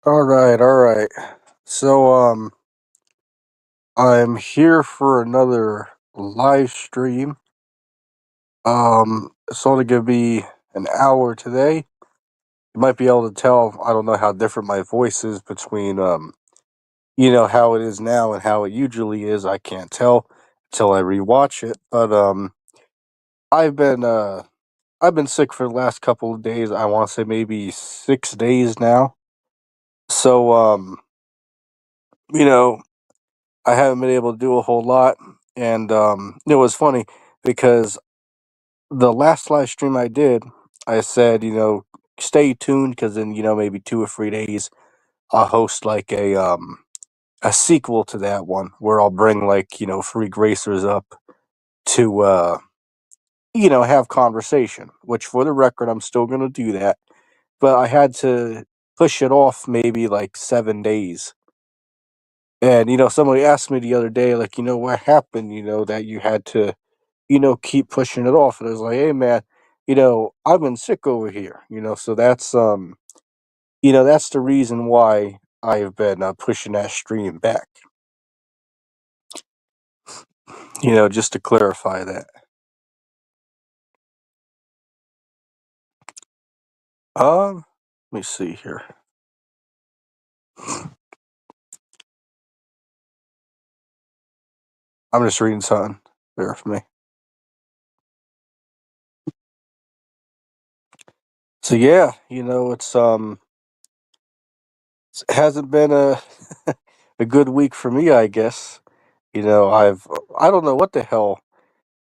All right. So, I'm here for another live stream. It's only gonna be an hour today. You might be able to tell. I don't know how different my voice is between how it is now and how it usually is. I can't tell until I rewatch it. But I've been uh, I've been sick for the last couple of days. I want to say maybe 6 days now. So, you know, I haven't been able to do a whole lot. And it was funny because the last live stream I did, I said, stay tuned because in maybe 2 or 3 days I'll host like a sequel to that one where I'll bring like free gracers up to have conversation. Which for the record, I'm still gonna do that, but I had to push it off maybe like 7 days. And somebody asked me the other day, like, what happened, that you had to keep pushing it off. And I was like, hey man, I've been sick over here, so that's the reason why I've been pushing that stream back, just to clarify that. Um, Let me see here. I'm just reading something there for me. So yeah, it hasn't been a a good week for me, I guess. I don't know what the hell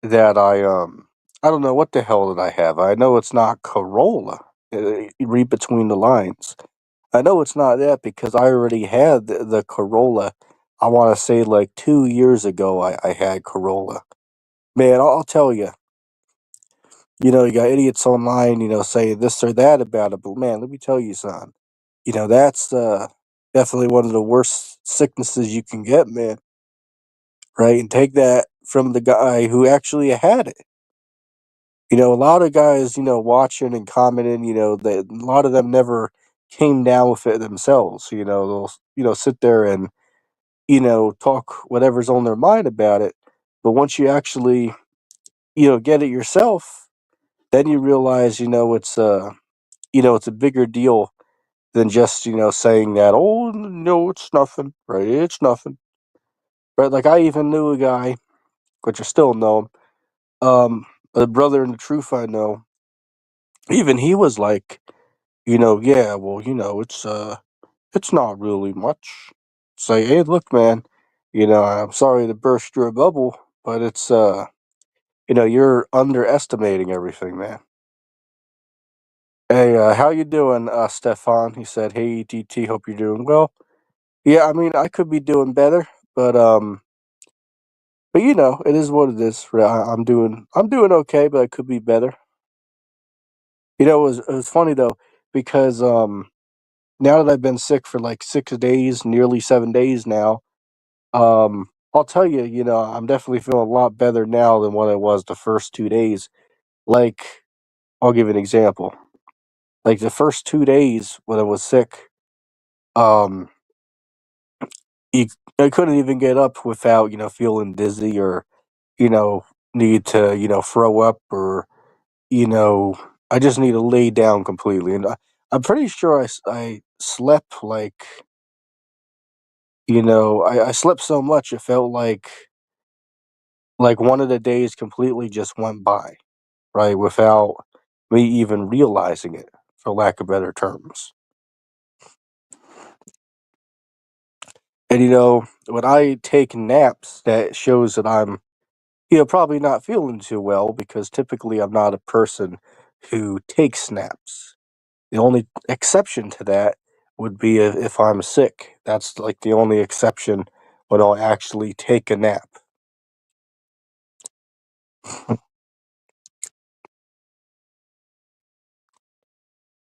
that I don't know what the hell that I have. I know it's not Corolla. Read between the lines. I know it's not that because I already had the Corolla. I want to say like 2 years ago. I had Corolla. Man, I'll tell you. You got idiots online. Saying this or that about it. But man, let me tell you something. That's definitely one of the worst sicknesses you can get, man. Right, and take that from the guy who actually had it. A lot of guys, watching and commenting, a lot of them never came down with it themselves. They'll, sit there and, talk whatever's on their mind about it. But once you actually, get it yourself, then you realize, it's a bigger deal than just, saying that, oh, no, it's nothing, right? It's nothing. Right? Like, I even knew a guy, which I still know him, a brother in the truth I know, even he was like, yeah, well, it's not really much. Say, hey, look, man, I'm sorry to burst your bubble, but it's you're underestimating everything, man. Hey, how you doing, Stefan? He said, hey, ETT, hope you're doing well. Yeah, I mean, I could be doing better, but it is what it is. I'm doing okay, but I could be better. It was funny though because now that I've been sick for like 6 days, nearly 7 days now, I'll tell you, I'm definitely feeling a lot better now than what I was the first 2 days. Like, I'll give you an example. Like the first 2 days when I was sick, um, you, I couldn't even get up without feeling dizzy or you know need to throw up or you know I just need to lay down completely. And I'm pretty sure I slept like I slept so much it felt like one of the days completely just went by, right, without me even realizing it, for lack of better terms. And when I take naps, that shows that I'm probably not feeling too well because typically I'm not a person who takes naps. The only exception to that would be if I'm sick. That's like the only exception when I'll actually take a nap.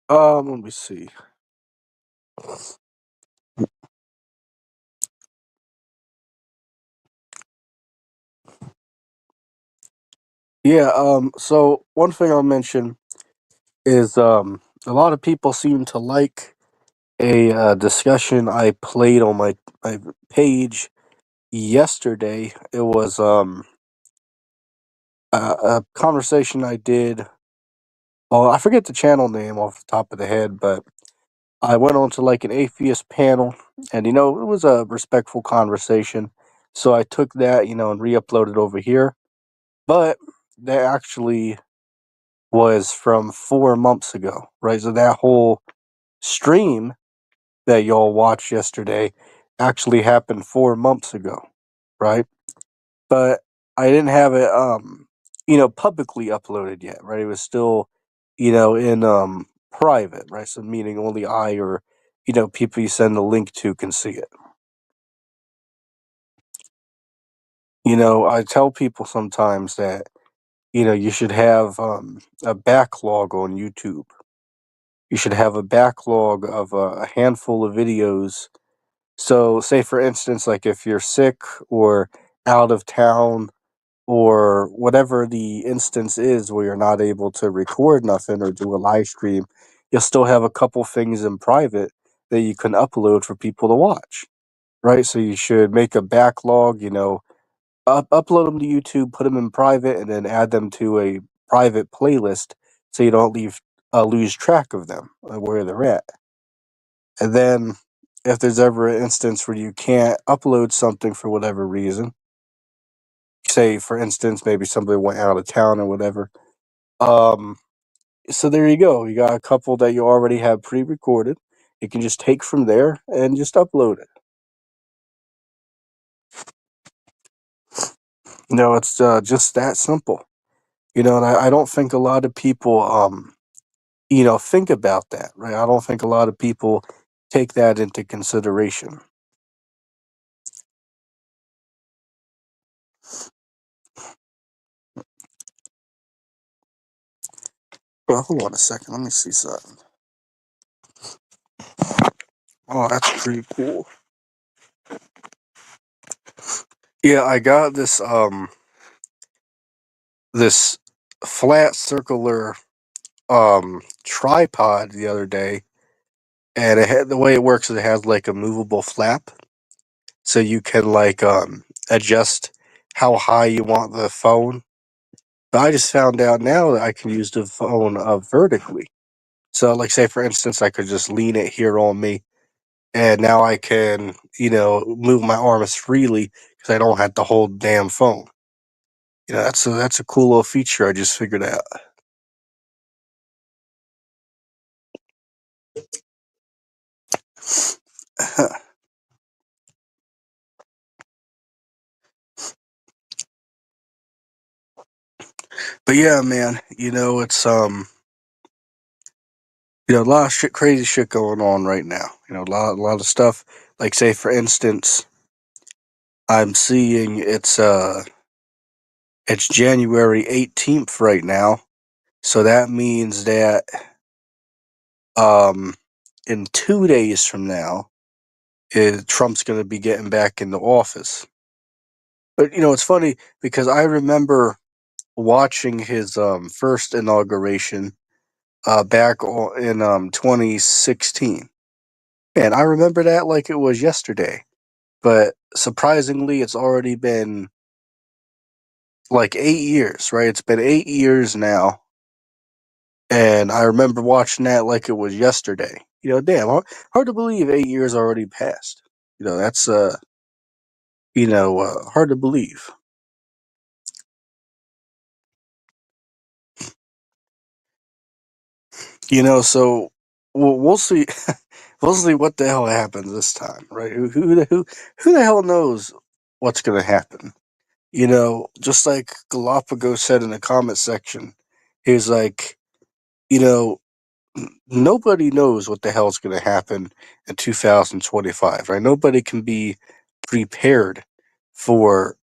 Let me see. Yeah, so one thing I'll mention is a lot of people seem to like a discussion I played on my page yesterday. It was a conversation I did. Oh, I forget the channel name off the top of the head, but I went on to like an atheist panel, and it was a respectful conversation. So I took that, and re-uploaded over here. But that actually was from 4 months ago, right? So that whole stream that y'all watched yesterday actually happened 4 months ago, right? But I didn't have it, publicly uploaded yet, right? It was still, in private, right? So meaning only I or people you send the link to can see it. I tell people sometimes that you should have a backlog on YouTube. You should have a backlog of a handful of videos. So, say for instance, like if you're sick or out of town or whatever the instance is where you're not able to record nothing or do a live stream, you'll still have a couple things in private that you can upload for people to watch, right? So you should make a backlog, upload them to YouTube, put them in private, and then add them to a private playlist so you don't lose track of them where they're at. And then if there's ever an instance where you can't upload something for whatever reason, say for instance maybe somebody went out of town or whatever, um, so there you go. You got a couple that you already have pre-recorded. You can just take from there and just upload it. It's just that simple. And I don't think a lot of people think about that, right? I don't think a lot of people take that into consideration. Well, hold on a second. Let me see something. Oh, that's pretty cool. Yeah, I got this flat circular tripod the other day, and the way it works is it has like a movable flap, so you can like adjust how high you want the phone. But I just found out now that I can use the phone vertically. So, like, say for instance, I could just lean it here on me, and now I can, move my arms freely because I don't have to hold the damn phone. That's a cool little feature I just figured out. But yeah, man, it's a lot of shit, crazy shit going on right now. A lot of stuff. Like, say for instance, I'm seeing it's January 18th right now, so that means that um in 2 days from now, Trump's going to be getting back into office. But it's funny because I remember watching his first inauguration back in 2016. And I remember that like it was yesterday. But surprisingly, it's already been like 8 years, right? It's been 8 years now. And I remember watching that like it was yesterday. Damn, hard to believe 8 years already passed. That's hard to believe. So we'll see. We'll see what the hell happens this time, right? Who the hell knows what's going to happen? Just like Galapagos said in the comment section, he was like, you know, nobody knows what the hell's going to happen in 2025, right? Nobody can be prepared for,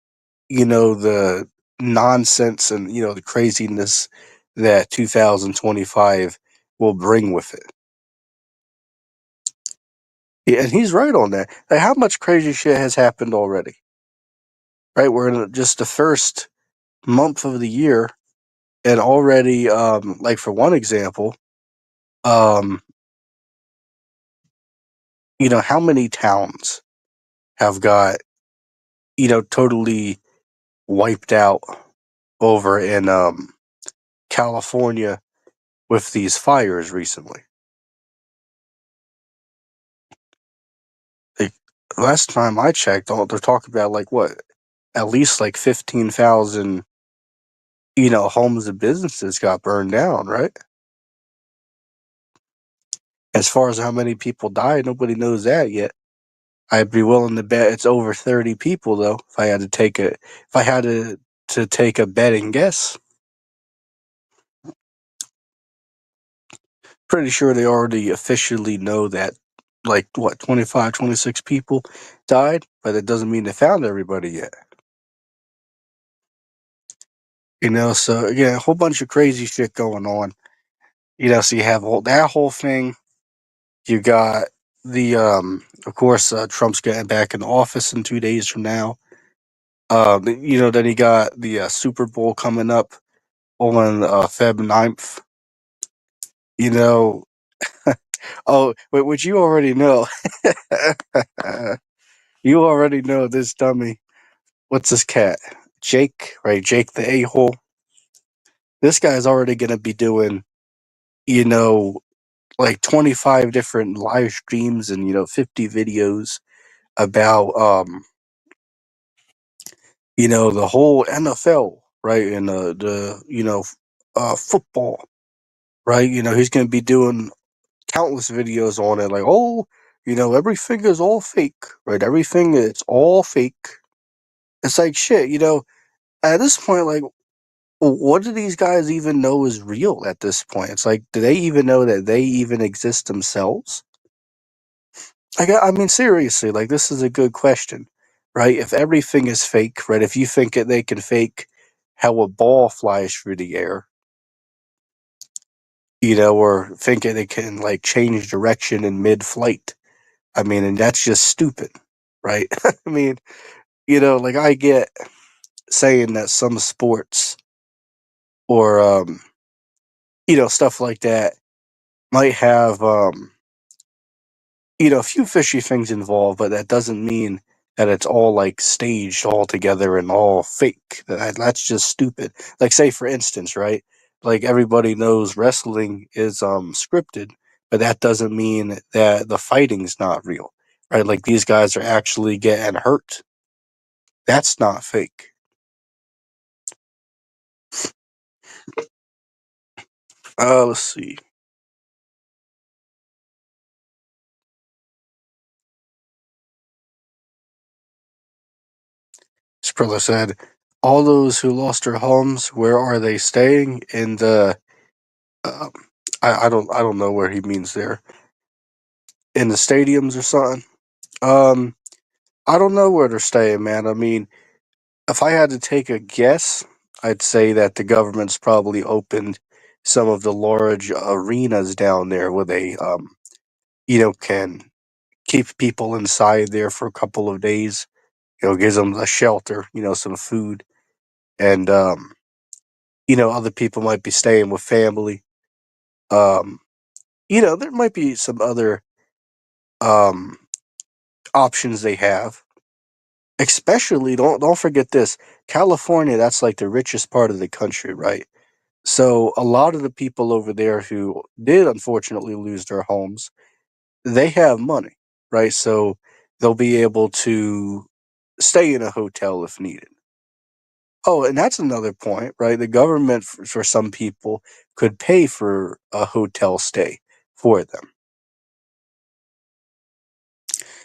the nonsense and, the craziness that 2025 will bring with it. Yeah, and he's right on that. Like, how much crazy shit has happened already? Right, we're in just the first month of the year, and already, like for one example, um, how many towns have got, totally wiped out over in California with these fires recently? Like, last time I checked, they're talking about like what, at least like 15,000, homes and businesses got burned down, right? As far as how many people died, nobody knows that yet. I'd be willing to bet it's over 30 people though, if I had to take a betting guess. Pretty sure they already officially know that, like, what, 25, 26 people died, but it doesn't mean they found everybody yet. So again, a whole bunch of crazy shit going on. So you have that whole thing. You got the of course, Trump's getting back in office in 2 days from now. Then you got the Super Bowl coming up on Feb 9th. You know, oh, but which you already know. You already know this dummy. What's this cat? Jake, right? Jake the a-hole. This guy's already gonna be doing, you know, like 25 different live streams and 50 videos about the whole NFL, right? And the football, right? He's gonna be doing countless videos on it, like, oh, everything is all fake, right? Everything, it's all fake. It's like shit, at this point, like, what do these guys even know is real at this point? It's like, do they even know that they even exist themselves? Like, I mean, seriously, like, this is a good question, right? If everything is fake, right? If you think that they can fake how a ball flies through the air, or think that they can, like, change direction in mid-flight, I mean, and that's just stupid, right? I mean, like, I get saying that some sports or, stuff like that might have, a few fishy things involved, but that doesn't mean that it's all like staged all together and all fake. That's just stupid. Like, say for instance, right? Like, everybody knows wrestling is scripted, but that doesn't mean that the fighting's not real, right? Like, these guys are actually getting hurt. That's not fake. Let's see. Skrilla said, "All those who lost their homes, where are they staying? In the um, I don't know where he means there. In the stadiums or something. Um, I don't know where they're staying, man. I mean, if I had to take a guess, I'd say that the government's probably opened some of the large arenas down there where they, can keep people inside there for a couple of days. Gives them a shelter, some food, and other people might be staying with family. Um, there might be some other um options they have. Especially, don't forget this. California, that's like the richest part of the country, right? So a lot of the people over there who did unfortunately lose their homes, they have money, right? So they'll be able to stay in a hotel if needed. Oh, and that's another point, right? The government, for some people, could pay for a hotel stay for them.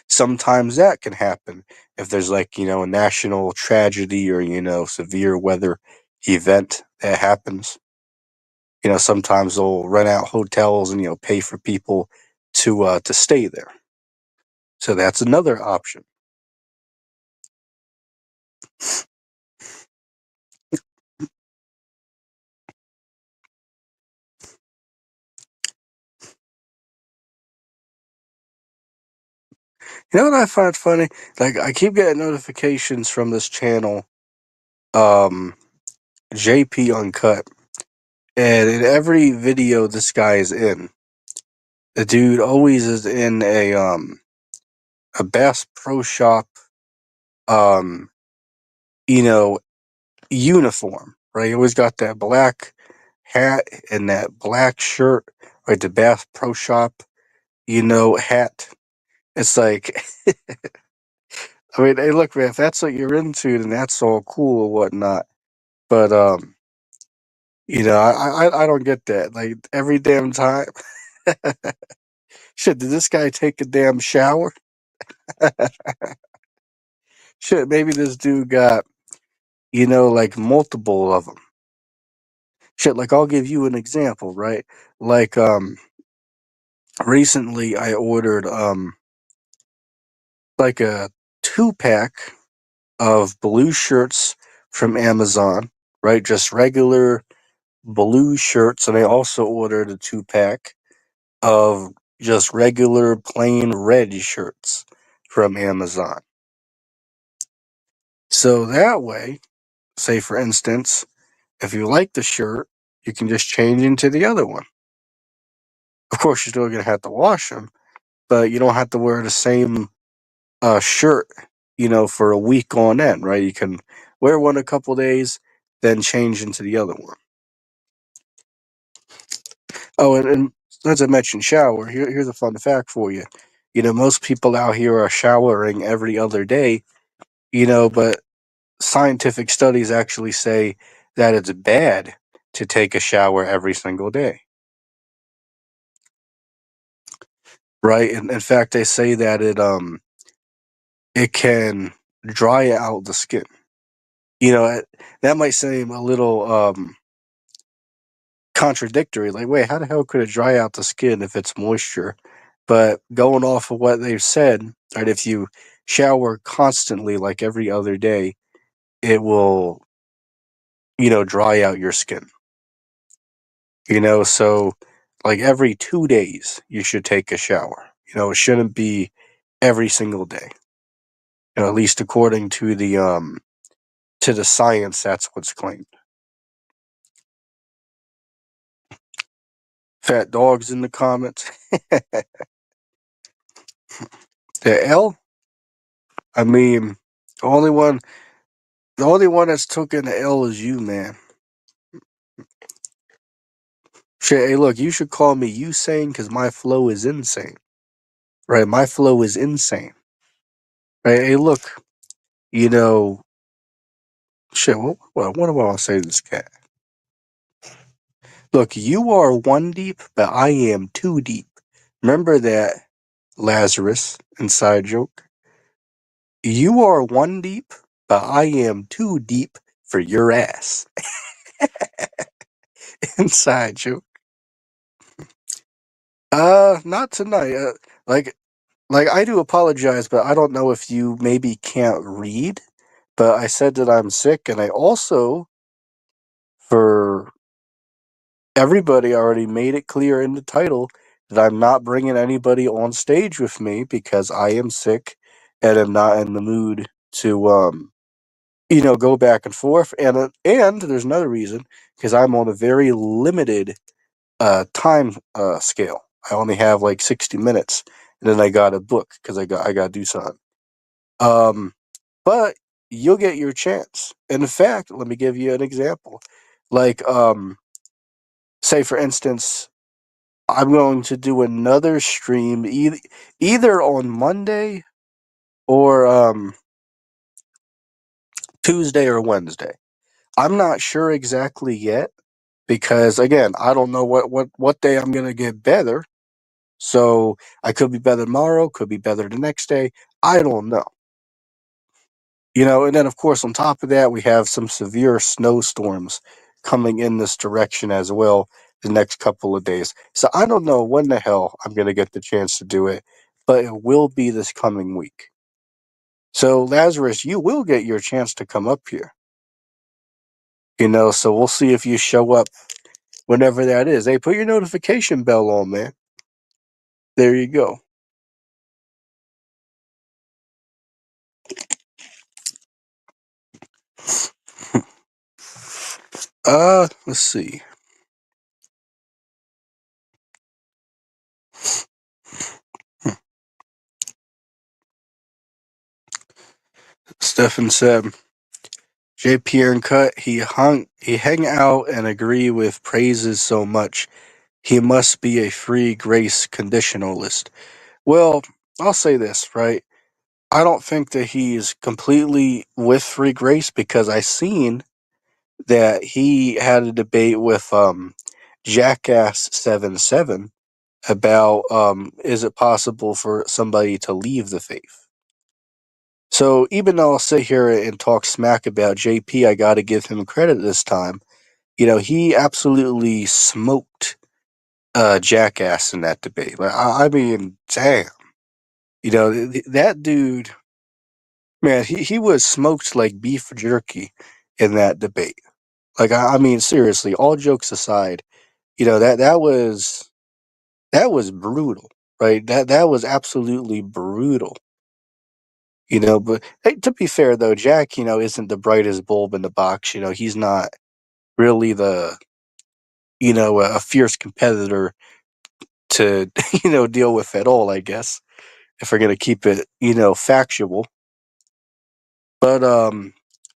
Sometimes that can happen if there's, like, a national tragedy or, severe weather event that happens. Sometimes they'll rent out hotels and, pay for people to stay there. So that's another option. You know what I find funny? Like, I keep getting notifications from this channel, um, JP Uncut, and in every video this guy is in, the dude always is in a a Bass Pro Shop, um, you know, uniform, right? He always got that black hat and that black shirt, right? The Bass Pro Shop, hat. It's like, I mean, hey, look, man, if that's what you're into, then that's all cool or whatnot. But I don't get that. Like every damn time. Shit, did this guy take a damn shower? Shit, maybe this dude got, like multiple of them. Shit, like I'll give you an example, right? Like recently I ordered like a 2-pack of blue shirts from Amazon, right? Just regular blue shirts, and I also ordered a 2-pack of just regular plain red shirts from Amazon. So that way, say for instance, if you like the shirt, you can just change into the other one. Of course, you're still gonna have to wash them, but you don't have to wear the same shirt, for a week on end, right? You can wear one a couple days, then change into the other one. Oh, and as I mentioned, shower. Here's a fun fact for you. Most people out here are showering every other day, but scientific studies actually say that it's bad to take a shower every single day, right? And in fact, they say that it can dry out the skin. That might seem a little contradictory. Like, wait, how the hell could it dry out the skin if it's moisture? But going off of what they've said, right, if you shower constantly, like every other day, it will, dry out your skin. So like every 2 days, you should take a shower. It shouldn't be every single day. At least according to the science, that's what's claimed. Fat dogs in the comments. The L. I mean, the only one, the only one that's taking the L is you, man. Shit, hey, look, you should call me Usain because my flow is insane. Right, my flow is insane. Right, hey, look, you know, shit. What do I want to say to this cat? Look, you are one deep, but I am two deep. Remember that, Lazarus? Inside joke. You are one deep, but I am two deep for your ass. Inside joke. Not tonight. Like, I do apologize, but I don't know if you maybe can't read. But I said that I'm sick, and I also, for everybody, already made it clear in the title that I'm not bringing anybody on stage with me because I am sick and am not in the mood to, go back and forth. And there's another reason because I'm on a very limited time scale. I only have like 60 minutes, and then I got a book because I got to do something. But you'll get your chance. And in fact, let me give you an example. Like, say for instance, I'm going to do another stream either on Monday or Tuesday or Wednesday. I'm not sure exactly yet because again, I don't know what day I'm gonna get better. So I could be better tomorrow, could be better the next day. I don't know. And then of course on top of that we have some severe snowstorms coming in this direction as well the next couple of days. So I don't know when the hell I'm gonna get the chance to do it, but it will be this coming week. So Lazarus, you will get your chance to come up here. So we'll see if you show up whenever that is. Hey, put your notification bell on, man. There you go. Let's see. Stefan said, JP Cut, he hang out and agree with praises so much. He must be a free grace conditionalist. Well, I'll say this, right? I don't think that he's completely with free grace because I seen that he had a debate with Jackass 77 about is it possible for somebody to leave the faith. So even though I'll sit here and talk smack about JP, I got to give him credit this time. You know, he absolutely smoked Jackass in that debate. Like, I mean, damn. You know, that dude, man, he was smoked like beef jerky in that debate. Like, I mean, seriously, all jokes aside, you know, that was brutal, right? That was absolutely brutal. You know, but hey, to be fair though, Jack, you know, isn't the brightest bulb in the box. You know, he's not really the, you know, a fierce competitor to, you know, deal with at all, I guess, if we're gonna keep it, you know, factual. But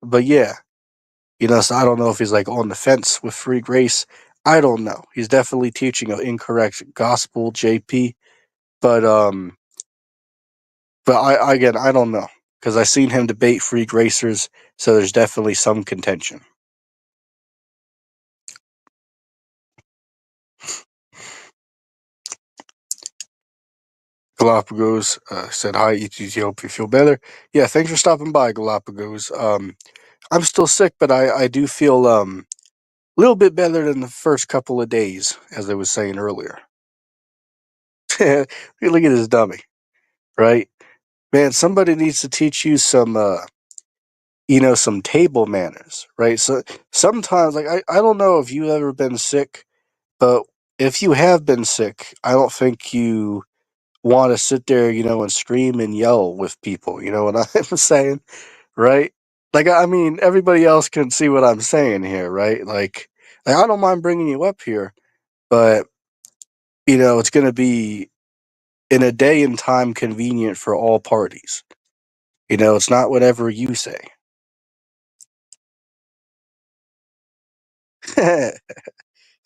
but yeah, you know, so I don't know if he's like on the fence with free grace. I don't know. He's definitely teaching an incorrect gospel, JP. But I again I don't know because I seen him debate free gracers, so there's definitely some contention. Galapagos said hi, ETT. Hope you feel better. Yeah, thanks for stopping by, Galapagos. I'm still sick, but I do feel a little bit better than the first couple of days, as I was saying earlier. Look at this dummy, right? Man, somebody needs to teach you some you know, some table manners, right? So sometimes, like, I don't know if you've ever been sick, but if you have been sick, I don't think you want to sit there, you know, and scream and yell with people. You know what I'm saying, right? Like, I mean, everybody else can see what I'm saying here, right? Like I don't mind bringing you up here, but you know, it's going to be in a day and time convenient for all parties. You know, it's not whatever you say.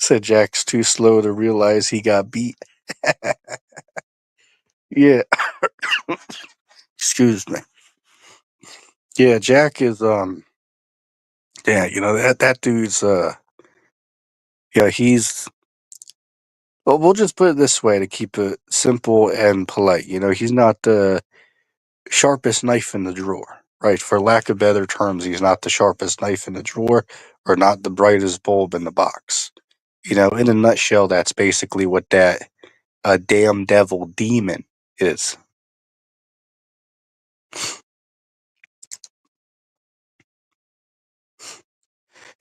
Said Jack's too slow to realize he got beat. Yeah, excuse me. Yeah, Jack is yeah, you know that dude's yeah, he's well, we'll just put it this way to keep it simple and polite. You know, he's not the sharpest knife in the drawer, right? For lack of better terms, he's not the sharpest knife in the drawer or not the brightest bulb in the box. You know, in a nutshell, that's basically what that damn devil demon is.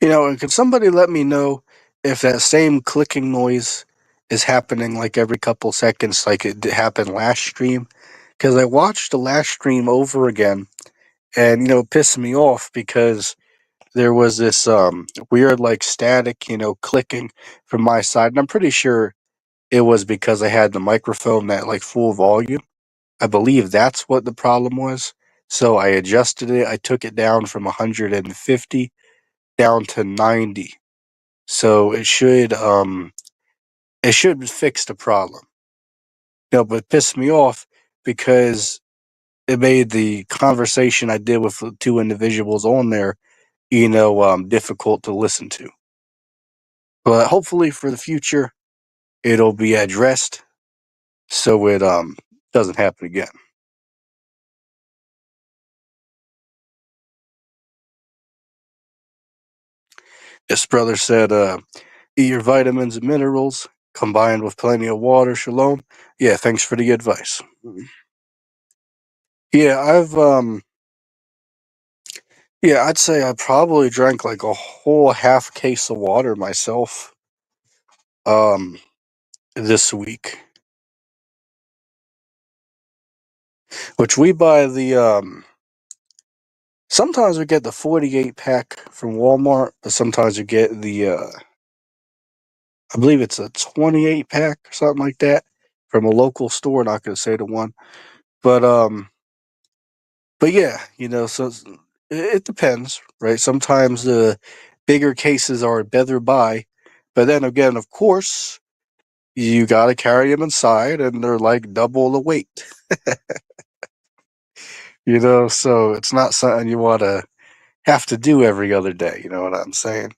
You know, and could somebody let me know if that same clicking noise is happening like every couple seconds, like it happened last stream? Because I watched the last stream over again, and you know, it pissed me off because there was this weird like static, you know, clicking from my side, and I'm pretty sure it was because I had the microphone at like full volume. I believe that's what the problem was. So I adjusted it. I took it down from 150 down to 90. So it should fix the problem. You know, but it pissed me off because it made the conversation I did with the two individuals on there, you know, difficult to listen to. But hopefully for the future it'll be addressed so it doesn't happen again. This brother said, eat your vitamins and minerals combined with plenty of water. Shalom. Yeah, thanks for the advice. Yeah, yeah, I'd say I probably drank like a whole half case of water myself um this week. Which we buy the sometimes we get the 48 pack from Walmart, but sometimes we get the I believe it's a 28 pack or something like that from a local store, not gonna say the one. But But yeah, so it depends, right? Sometimes the bigger cases are better buy, but then again, of course, you got to carry them inside, and they're like double the weight. So it's not something you want to have to do every other day. You know what I'm saying?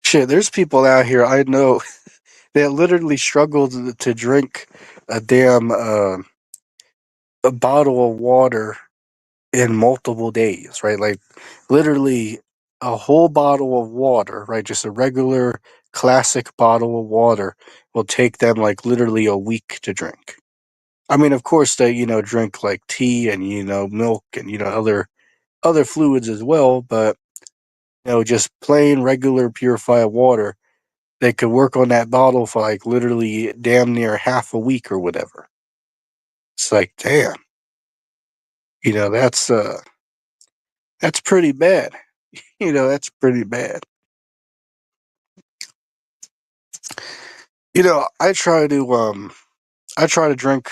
Shit, there's people out here I know that literally struggle to drink a damn a bottle of water in multiple days, right? Like literally a whole bottle of water, right? Just a regular classic bottle of water will take them like literally a week to drink. I mean, of course they, drink like tea and, milk and, other fluids as well, but just plain regular purified water, they could work on that bottle for like literally damn near half a week or whatever. It's like, damn, that's pretty bad. That's pretty bad. I try to drink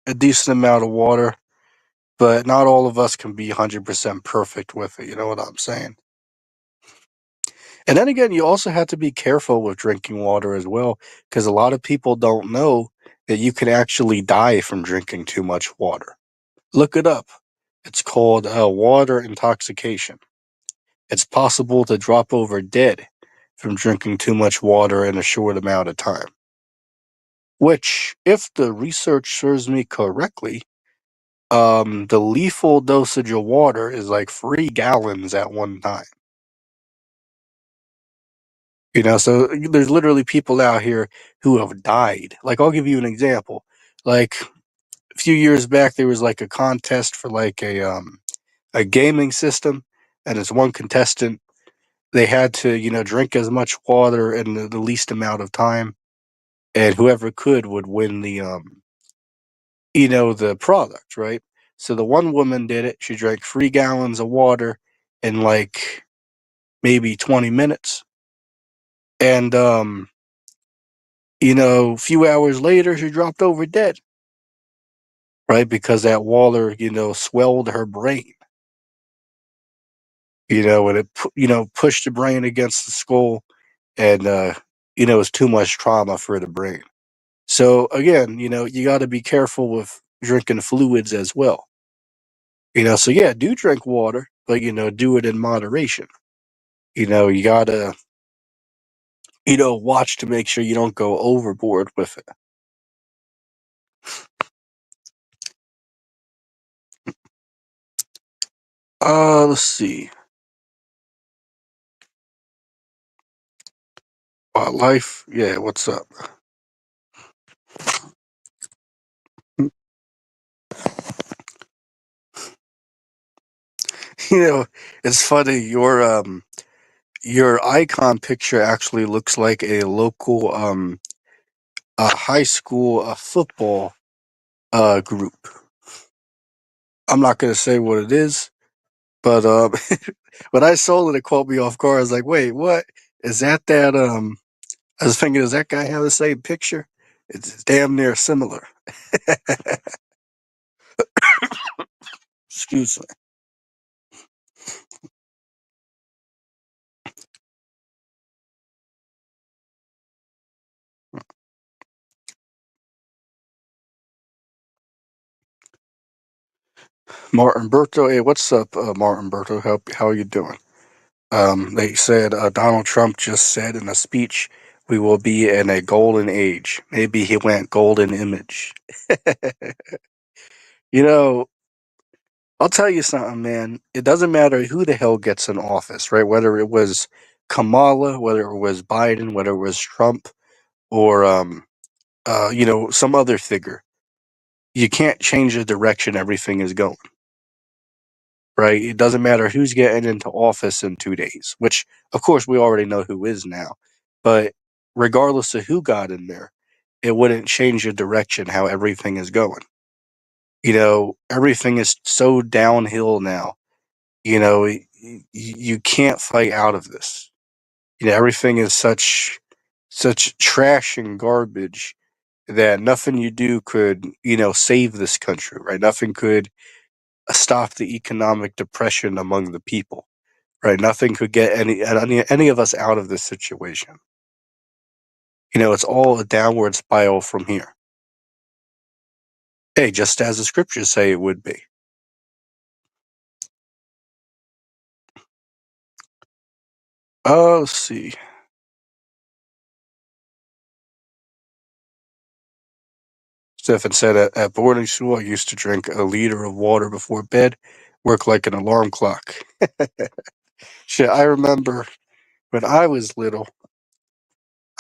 a decent amount of water, but not all of us can be 100% perfect with it. You know what I'm saying? And then again, you also have to be careful with drinking water as well, because a lot of people don't know that you can actually die from drinking too much water. Look it up. It's called water intoxication. It's possible to drop over dead from drinking too much water in a short amount of time. Which, if the research serves me correctly, the lethal dosage of water is like 3 gallons at one time. So there's literally people out here who have died. Like, I'll give you an example. Like, a few years back, there was like a contest for like a gaming system, and as one contestant, they had to, drink as much water in the least amount of time, and whoever could would win the product, right? So the one woman did it. She drank 3 gallons of water in like maybe 20 minutes. And, a few hours later, she dropped over dead, right? Because that water, swelled her brain, and pushed the brain against the skull, and, it's too much trauma for the brain. So again, you got to be careful with drinking fluids as well. So yeah, do drink water, but do it in moderation. You gotta, watch to make sure you don't go overboard with it. Let's see. Life, yeah. What's up? You know, it's funny. Your icon picture actually looks like a local a high school football group. I'm not gonna say what it is, but when I saw it, it caught me off guard. I was like, wait, what? Is that I was thinking, does that guy have the same picture? It's damn near similar. Excuse me. Martin Berto. Hey, what's up, Martin Berto? How are you doing? They said Donald Trump just said in a speech, "We will be in a golden age." Maybe he went golden image. you know, I'll tell you something, man. It doesn't matter who the hell gets in office, right? Whether it was Kamala, whether it was Biden, whether it was Trump, or some other figure. You can't change the direction everything is going, right? It doesn't matter who's getting into office in 2 days, which of course we already know who is now. But regardless of who got in there, it wouldn't change the direction how everything is going. Everything is so downhill now. You can't fight out of this. Everything is such trash and garbage that nothing you do could, save this country, right? Nothing could stop the economic depression among the people, right? Nothing could get any of us out of this situation. It's all a downward spiral from here. Hey, just as the scriptures say it would be. Let's see. Stephen said at boarding school, I used to drink a liter of water before bed, work like an alarm clock. Shit, I remember when I was little,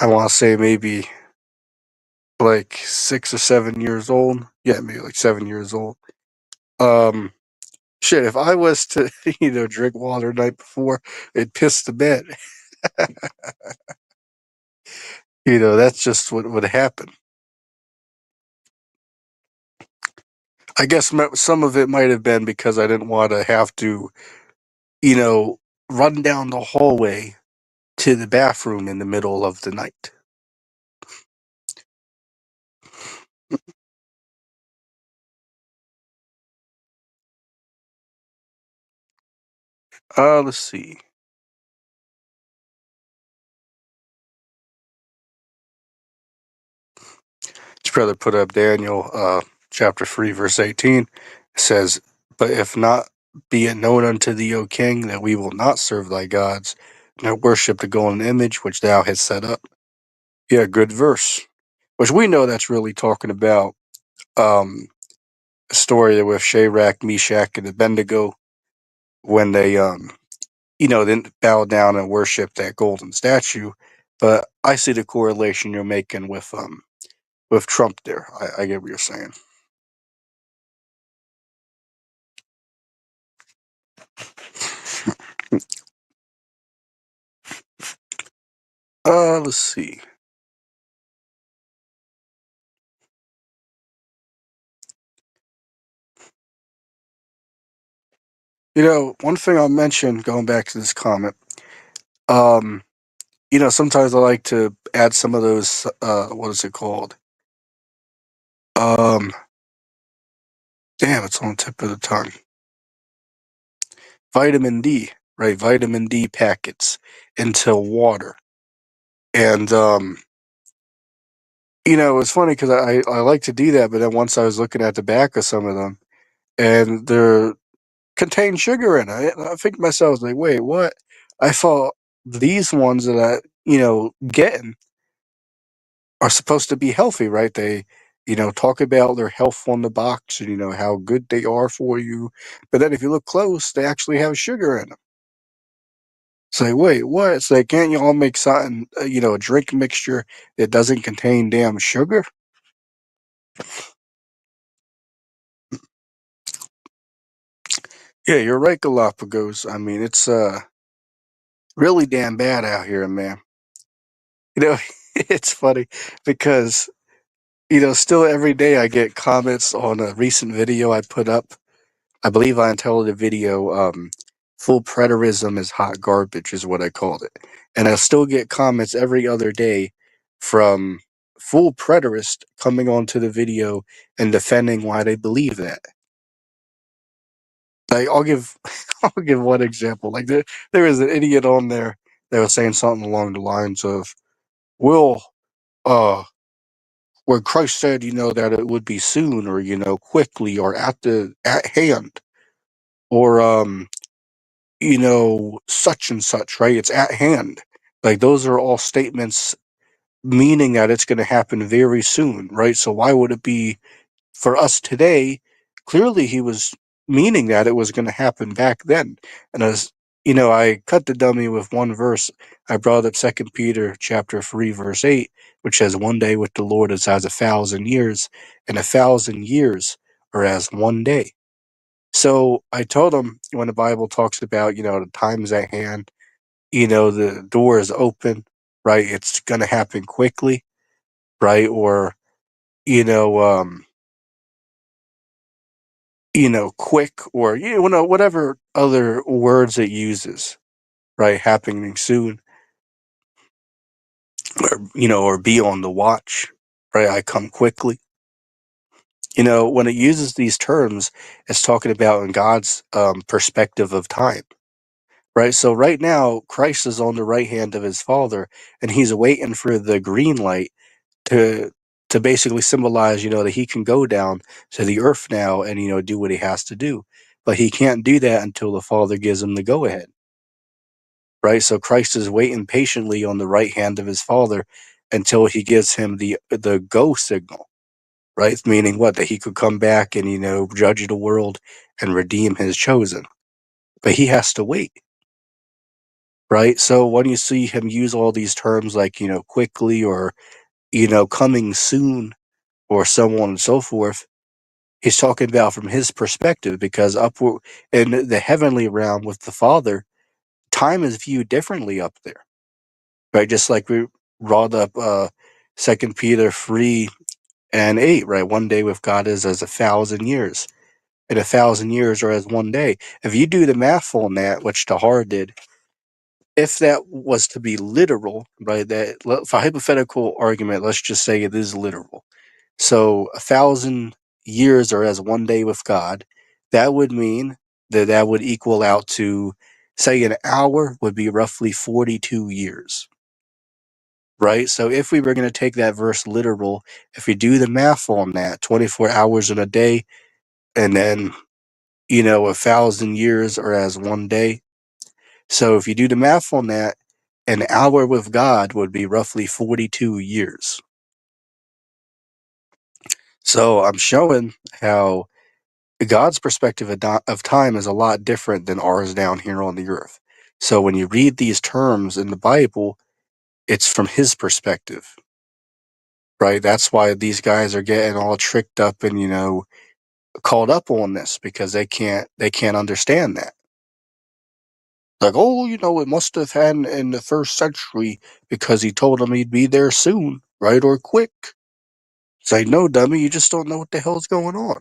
I want to say maybe like 6 or 7 years old. Yeah, maybe like 7 years old. Um, Shit, if I was to, drink water the night before, it'd piss the bed. That's just what would happen. I guess some of it might have been because I didn't want to have to, you know, run down the hallway to the bathroom in the middle of the night. Let's see. His brother put up Daniel chapter 3, verse 18. It says, "But if not, be it known unto thee, O king, that we will not serve thy gods, nor worship the golden image which thou hast set up." Yeah, good verse. Which we know that's really talking about um, a story with Shadrach, Meshach, and Abednego when they didn't bow down and worship that golden statue. But I see the correlation you're making with Trump there. I get what you're saying. Let's see. One thing I'll mention going back to this comment, um, sometimes I like to add some of those, what is it called? Um, Damn, it's on the tip of the tongue. Vitamin D, right? Vitamin D packets into water. And, it's funny because I like to do that, but then once I was looking at the back of some of them, and they're contain sugar in it. And I think to myself, like, wait, what? I thought these ones that getting are supposed to be healthy, right? They, talk about their health on the box and, how good they are for you. But then if you look close, they actually have sugar in them. It's like, wait, what? It's like, can't you all make something, a drink mixture that doesn't contain damn sugar? Yeah, you're right, Galapagos. I mean, it's really damn bad out here, man. You know, it's funny because still every day I get comments on a recent video I put up. I believe I entitled the video, Full Preterism is Hot Garbage, is what I called it. And I still get comments every other day from full preterists coming onto the video and defending why they believe that. Like, I'll give I'll give one example. Like there was an idiot on there that was saying something along the lines of, "Will uh where Christ said, that it would be soon or, quickly or at hand or such and such, right? It's at hand." Like those are all statements meaning that it's going to happen very soon, right? So why would it be for us today? Clearly he was meaning that it was going to happen back then. And as I cut the dummy with one verse. I brought up 2 Peter chapter 3 verse 8, which says, "One day with the Lord is as 1,000 years, and 1,000 years are as one day." So I told him when the Bible talks about, the time's at hand, the door is open, right? It's going to happen quickly, right? Or, you know, um, quick, or, whatever other words it uses, right? Happening soon. or be on the watch, right? I come quickly. When it uses these terms, it's talking about in God's perspective of time, right? So right now, Christ is on the right hand of his Father, and he's waiting for the green light to basically symbolize, that he can go down to the earth now and do what he has to do, but he can't do that until the Father gives him the go ahead, right? So Christ is waiting patiently on the right hand of his Father until he gives him the go signal, right? Meaning what? That he could come back and, judge the world and redeem his chosen. But he has to wait, right? So when you see him use all these terms like, quickly or, coming soon or so on and so forth, he's talking about from his perspective because upward in the heavenly realm with the Father, time is viewed differently up there, right? Just like we brought up 2 Peter 3:8, right? One day with God is as 1,000 years, and 1,000 years are as one day. If you do the math on that, which Tahar did, if that was to be literal, right? That for hypothetical argument, let's just say it is literal. So 1,000 years are as one day with God. That would mean that would equal out to, say, an hour would be roughly 42 years, right? So if we were going to take that verse literal, if we do the math on that, 24 hours in a day, and then 1,000 years are as one day. So if you do the math on that, an hour with God would be roughly 42 years. So I'm showing how God's perspective of time is a lot different than ours down here on the earth. So when you read these terms in the Bible, it's from his perspective, right? That's why these guys are getting all tricked up and, caught up on this because they can't understand that. Like, oh, it must have happened in the first century because he told them he'd be there soon, right? Or quick. It's like, no, dummy, you just don't know what the hell's going on.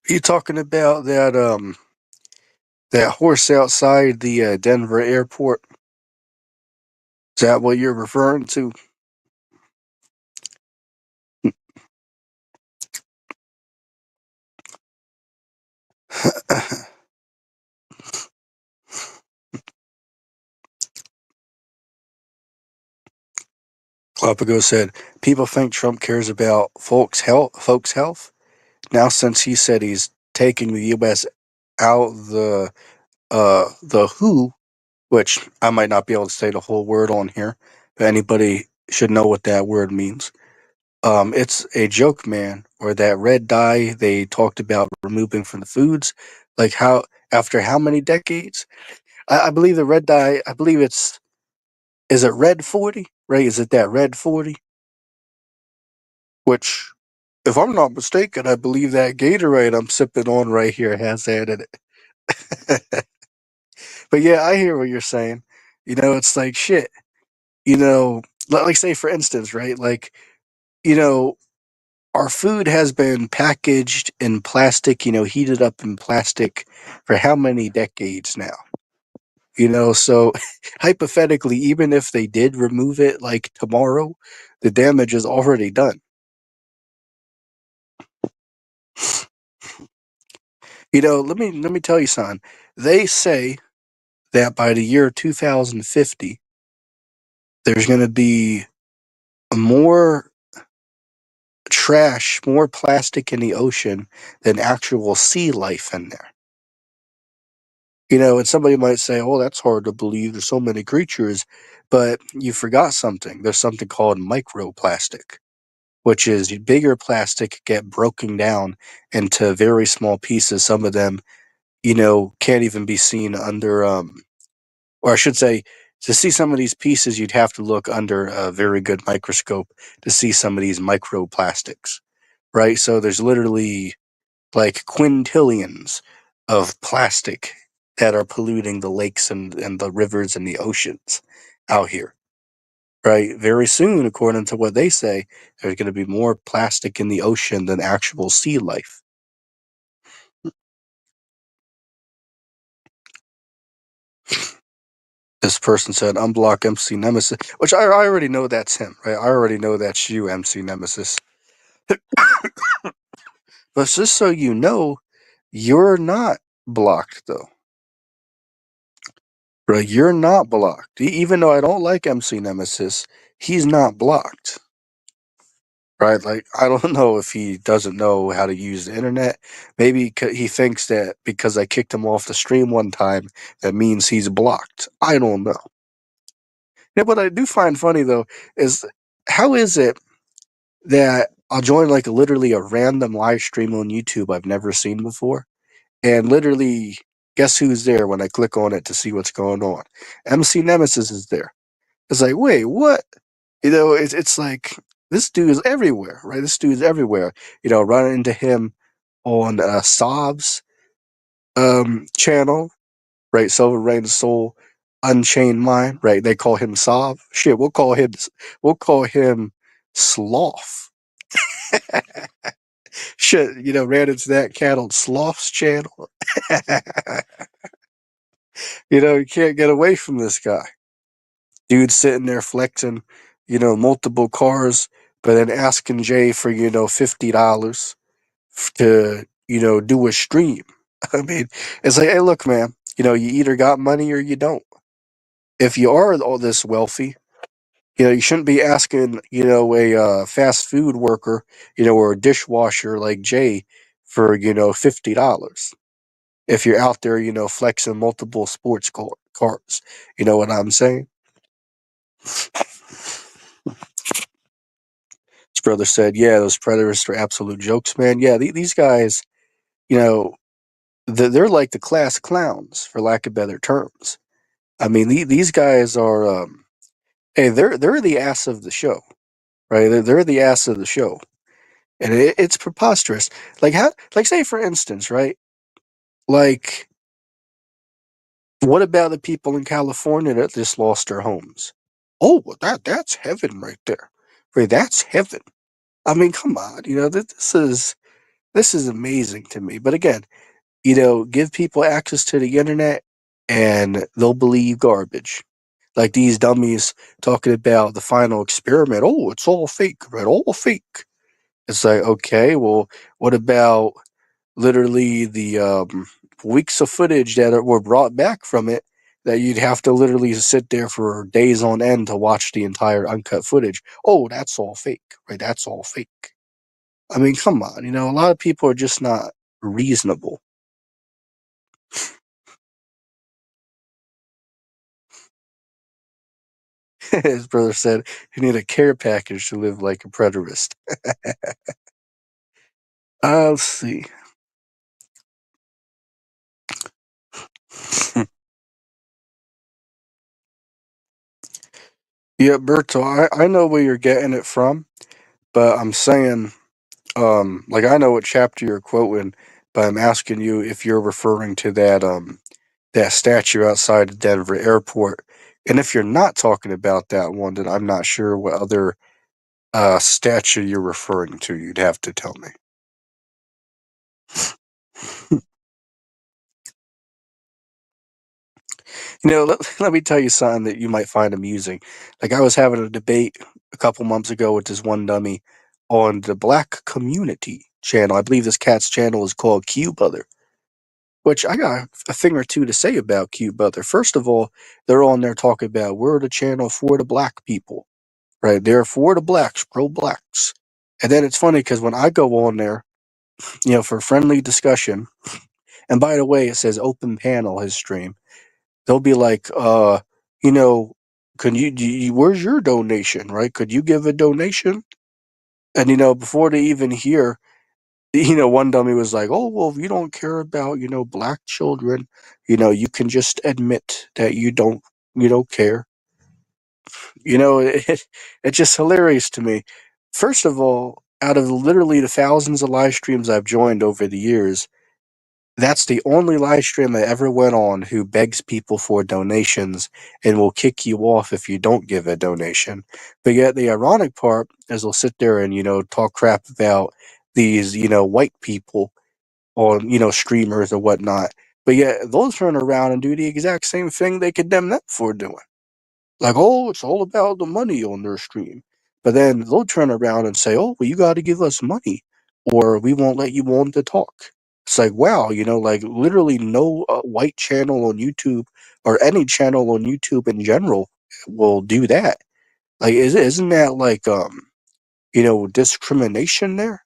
You talking about that horse outside the Denver airport? Is that what you're referring to? Galapagos said, "People think Trump cares about folks' health. Folks' health. Now, since he said he's taking the U.S. out the WHO, which I might not be able to say the whole word on here, but anybody should know what that word means. It's a joke, man. Or that red dye they talked about removing from the foods, like how after how many decades? I believe the red dye. I believe is it red 40? Right? Is it that red 40? Which, if I'm not mistaken, I believe that Gatorade I'm sipping on right here has that in it. But yeah, I hear what you're saying. It's like shit. Like say for instance, right? Like, you know, our food has been packaged in plastic, heated up in plastic for how many decades now? So hypothetically, even if they did remove it like tomorrow, the damage is already done. Let me tell you something. They say that by the year 2050, there's going to be more trash, more plastic in the ocean than actual sea life in there. And somebody might say, "Oh, that's hard to believe. There's so many creatures," but you forgot something. There's something called microplastic, which is bigger plastic get broken down into very small pieces. Some of them, can't even be seen under, or I should say, to see some of these pieces, you'd have to look under a very good microscope to see some of these microplastics, right? So there's literally like quintillions of plastic that are polluting the lakes and the rivers and the oceans out here. right? Very soon, according to what they say, there's going to be more plastic in the ocean than actual sea life. This person said, unblock MC Nemesis, which I already know that's him, right? I already know that's you, MC Nemesis. But just so you know, you're not blocked, though. Right? You're not blocked. Even though I don't like MC Nemesis, he's not blocked. Right? Like, I don't know if he doesn't know how to use the internet. Maybe he thinks that because I kicked him off the stream one time, that means he's blocked. I don't know. Yeah, what I do find funny, though, is how is it that I'll join like literally a random live stream on YouTube I've never seen before, and literally guess who's there when I click on it to see what's going on? MC Nemesis is there. It's like, wait, what? It's like this dude is everywhere, right? This dude is everywhere. Running into him on Sob's channel, right? Silver Rain Soul, Unchained Mind, right? They call him Sob. Shit, we'll call him Sloth. Shit, ran into that cat on Sloth's channel. You can't get away from this guy. Dude sitting there flexing, multiple cars, but then asking Jay for, $50 to, do a stream. I mean, it's like, hey, look, man, you either got money or you don't. If you are all this wealthy, you shouldn't be asking, a fast food worker, or a dishwasher like Jay for, $50. If you're out there, flexing multiple sports cars. You know what I'm saying? His brother said, yeah, those preterists are absolute jokes, man. Yeah, these guys, you know, they're like the class clowns, for lack of better terms. I mean, these guys are, hey, they're the ass of the show, right? They're the ass of the show. And it's preposterous. Like say for instance, right? Like, what about the people in California that just lost their homes? Oh, well, that's heaven right there. Right, that's heaven. I mean, come on, this is amazing to me. But again, give people access to the internet and they'll believe garbage. Like these dummies talking about the final experiment. Oh, it's all fake, right? All fake. It's like, okay, well, what about literally the weeks of footage that were brought back from it that you'd have to literally sit there for days on end to watch the entire uncut footage? Oh, that's all fake, right? That's all fake. I mean, come on, a lot of people are just not reasonable. His brother said he need a care package to live like a preterist. Let's see. Yeah, Berto, I know where you're getting it from, but I'm saying, like I know what chapter you're quoting, but I'm asking you if you're referring to that statue outside the Denver airport. And if you're not talking about that one, then I'm not sure what other statue you're referring to. You'd have to tell me. Let me tell you something that you might find amusing. Like I was having a debate a couple months ago with this one dummy on the Black Community channel. I believe this cat's channel is called Q Brother. Which I got a thing or two to say about Q Brother. First of all, they're on there talking about we're the channel for the black people, right? They're for the blacks, pro blacks. And then it's funny because when I go on there, for friendly discussion, and by the way, it says open panel his stream. They'll be like, you know, can where's your donation, right? Could you give a donation? And before they even hear, one dummy was like, oh well, if you don't care about, black children, you can just admit that you don't care. It's just hilarious to me. First of all, out of literally the thousands of live streams I've joined over the years, That's the only live stream I ever went on who begs people for donations and will kick you off if you don't give a donation. But yet the ironic part is they'll sit there and, talk crap about these, white people on, streamers or whatnot. But yet they'll turn around and do the exact same thing they condemn them for doing. Like, oh, it's all about the money on their stream. But then they'll turn around and say, oh, well, you got to give us money or we won't let you on to talk. It's like, wow, like literally no white channel on YouTube or any channel on YouTube in general will do that. Like, isn't that like, discrimination there?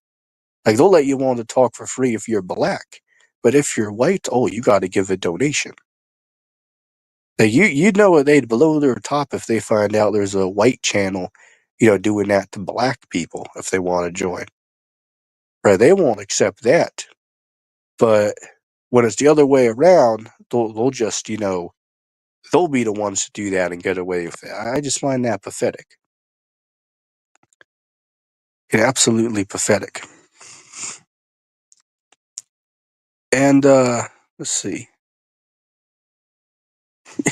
Like, they'll let you on to talk for free if you're black. But if you're white, oh, you got to give a donation. Like you know they'd blow their top if they find out there's a white channel, doing that to black people if they want to join. Right? They won't accept that. But when it's the other way around, they'll just, they'll be the ones to do that and get away with it. I just find that pathetic. Absolutely pathetic. And let's see.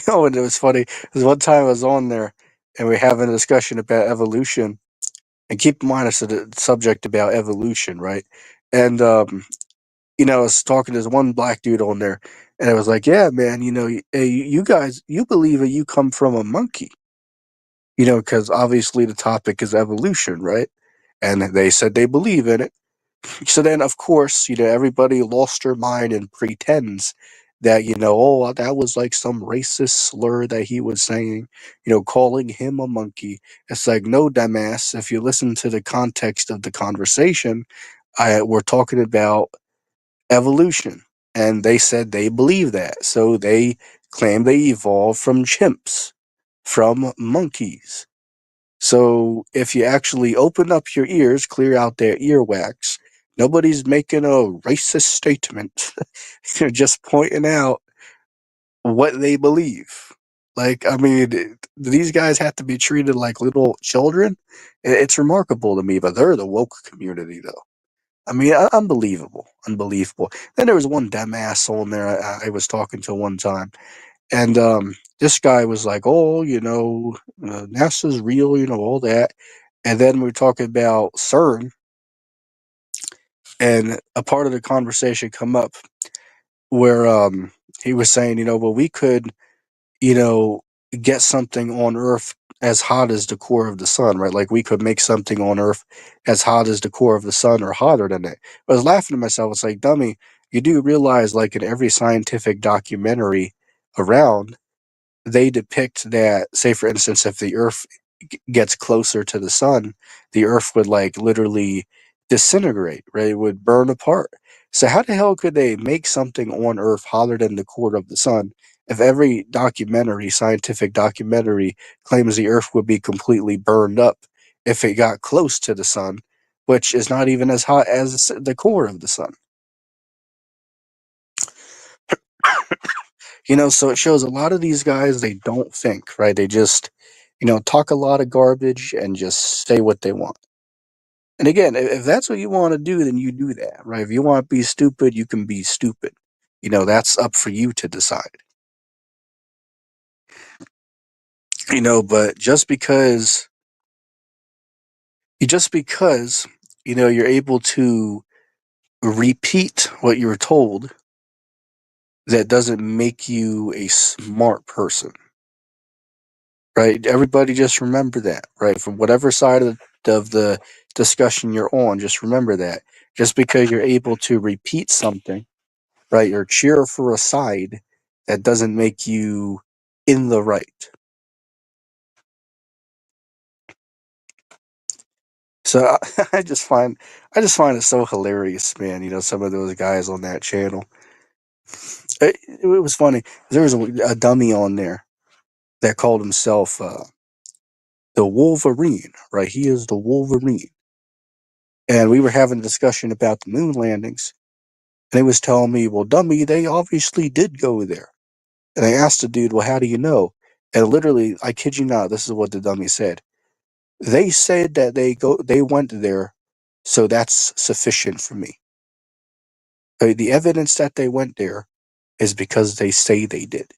And it was funny because one time I was on there and we are having a discussion about evolution. And keep in mind it's a subject about evolution, right? And I was talking to this one black dude on there, and I was like, "Yeah, man, hey, you guys, you believe that you come from a monkey, because obviously the topic is evolution, right?" And they said they believe in it. So then, of course, everybody lost their mind and pretends that oh, that was like some racist slur that he was saying, calling him a monkey. It's like, no, dumbass. If you listen to the context of the conversation, we're talking about evolution. And they said they believe that. So they claim they evolved from chimps, from monkeys. So if you actually open up your ears, clear out their earwax, nobody's making a racist statement. They're just pointing out what they believe. Like, I mean, these guys have to be treated like little children. It's remarkable to me, but they're the woke community, though. I mean, unbelievable, unbelievable. Then there was one dumbass on there I was talking to one time, and this guy was like, "Oh, NASA's real, all that." And then we are talking about CERN, and a part of the conversation come up where he was saying, well, we could, you know, get something on Earth as hot as the core of the sun, right? Like we could make something on Earth as hot as the core of the sun or hotter than it. I was laughing to myself. It's like, dummy, you do realize, like in every scientific documentary around, they depict that, say, for instance, if the Earth gets closer to the sun, the Earth would like literally disintegrate, right? It would burn apart. So how the hell could they make something on Earth hotter than the core of the sun if every documentary, scientific documentary, claims the Earth would be completely burned up if it got close to the sun, which is not even as hot as the core of the sun? So it shows a lot of these guys, they don't think, right? They just, talk a lot of garbage and just say what they want. And again, if that's what you want to do, then you do that, right? If you want to be stupid, you can be stupid. That's up for you to decide. But just because, you're able to repeat what you were told, that doesn't make you a smart person. Right? Everybody just remember that, right? From whatever side of the discussion you're on, just remember that. Just because you're able to repeat something, right, or cheer for a side, that doesn't make you in the right. So I just find it so hilarious, man. Some of those guys on that channel. It was funny. There was a dummy on there that called himself the Wolverine, right? He is the Wolverine. And we were having a discussion about the moon landings, and he was telling me, well, dummy, they obviously did go there. And I asked the dude, well, how do you know? And literally, I kid you not, this is what the dummy said. They said that they went there, so that's sufficient for me. The evidence that they went there is because they say they did.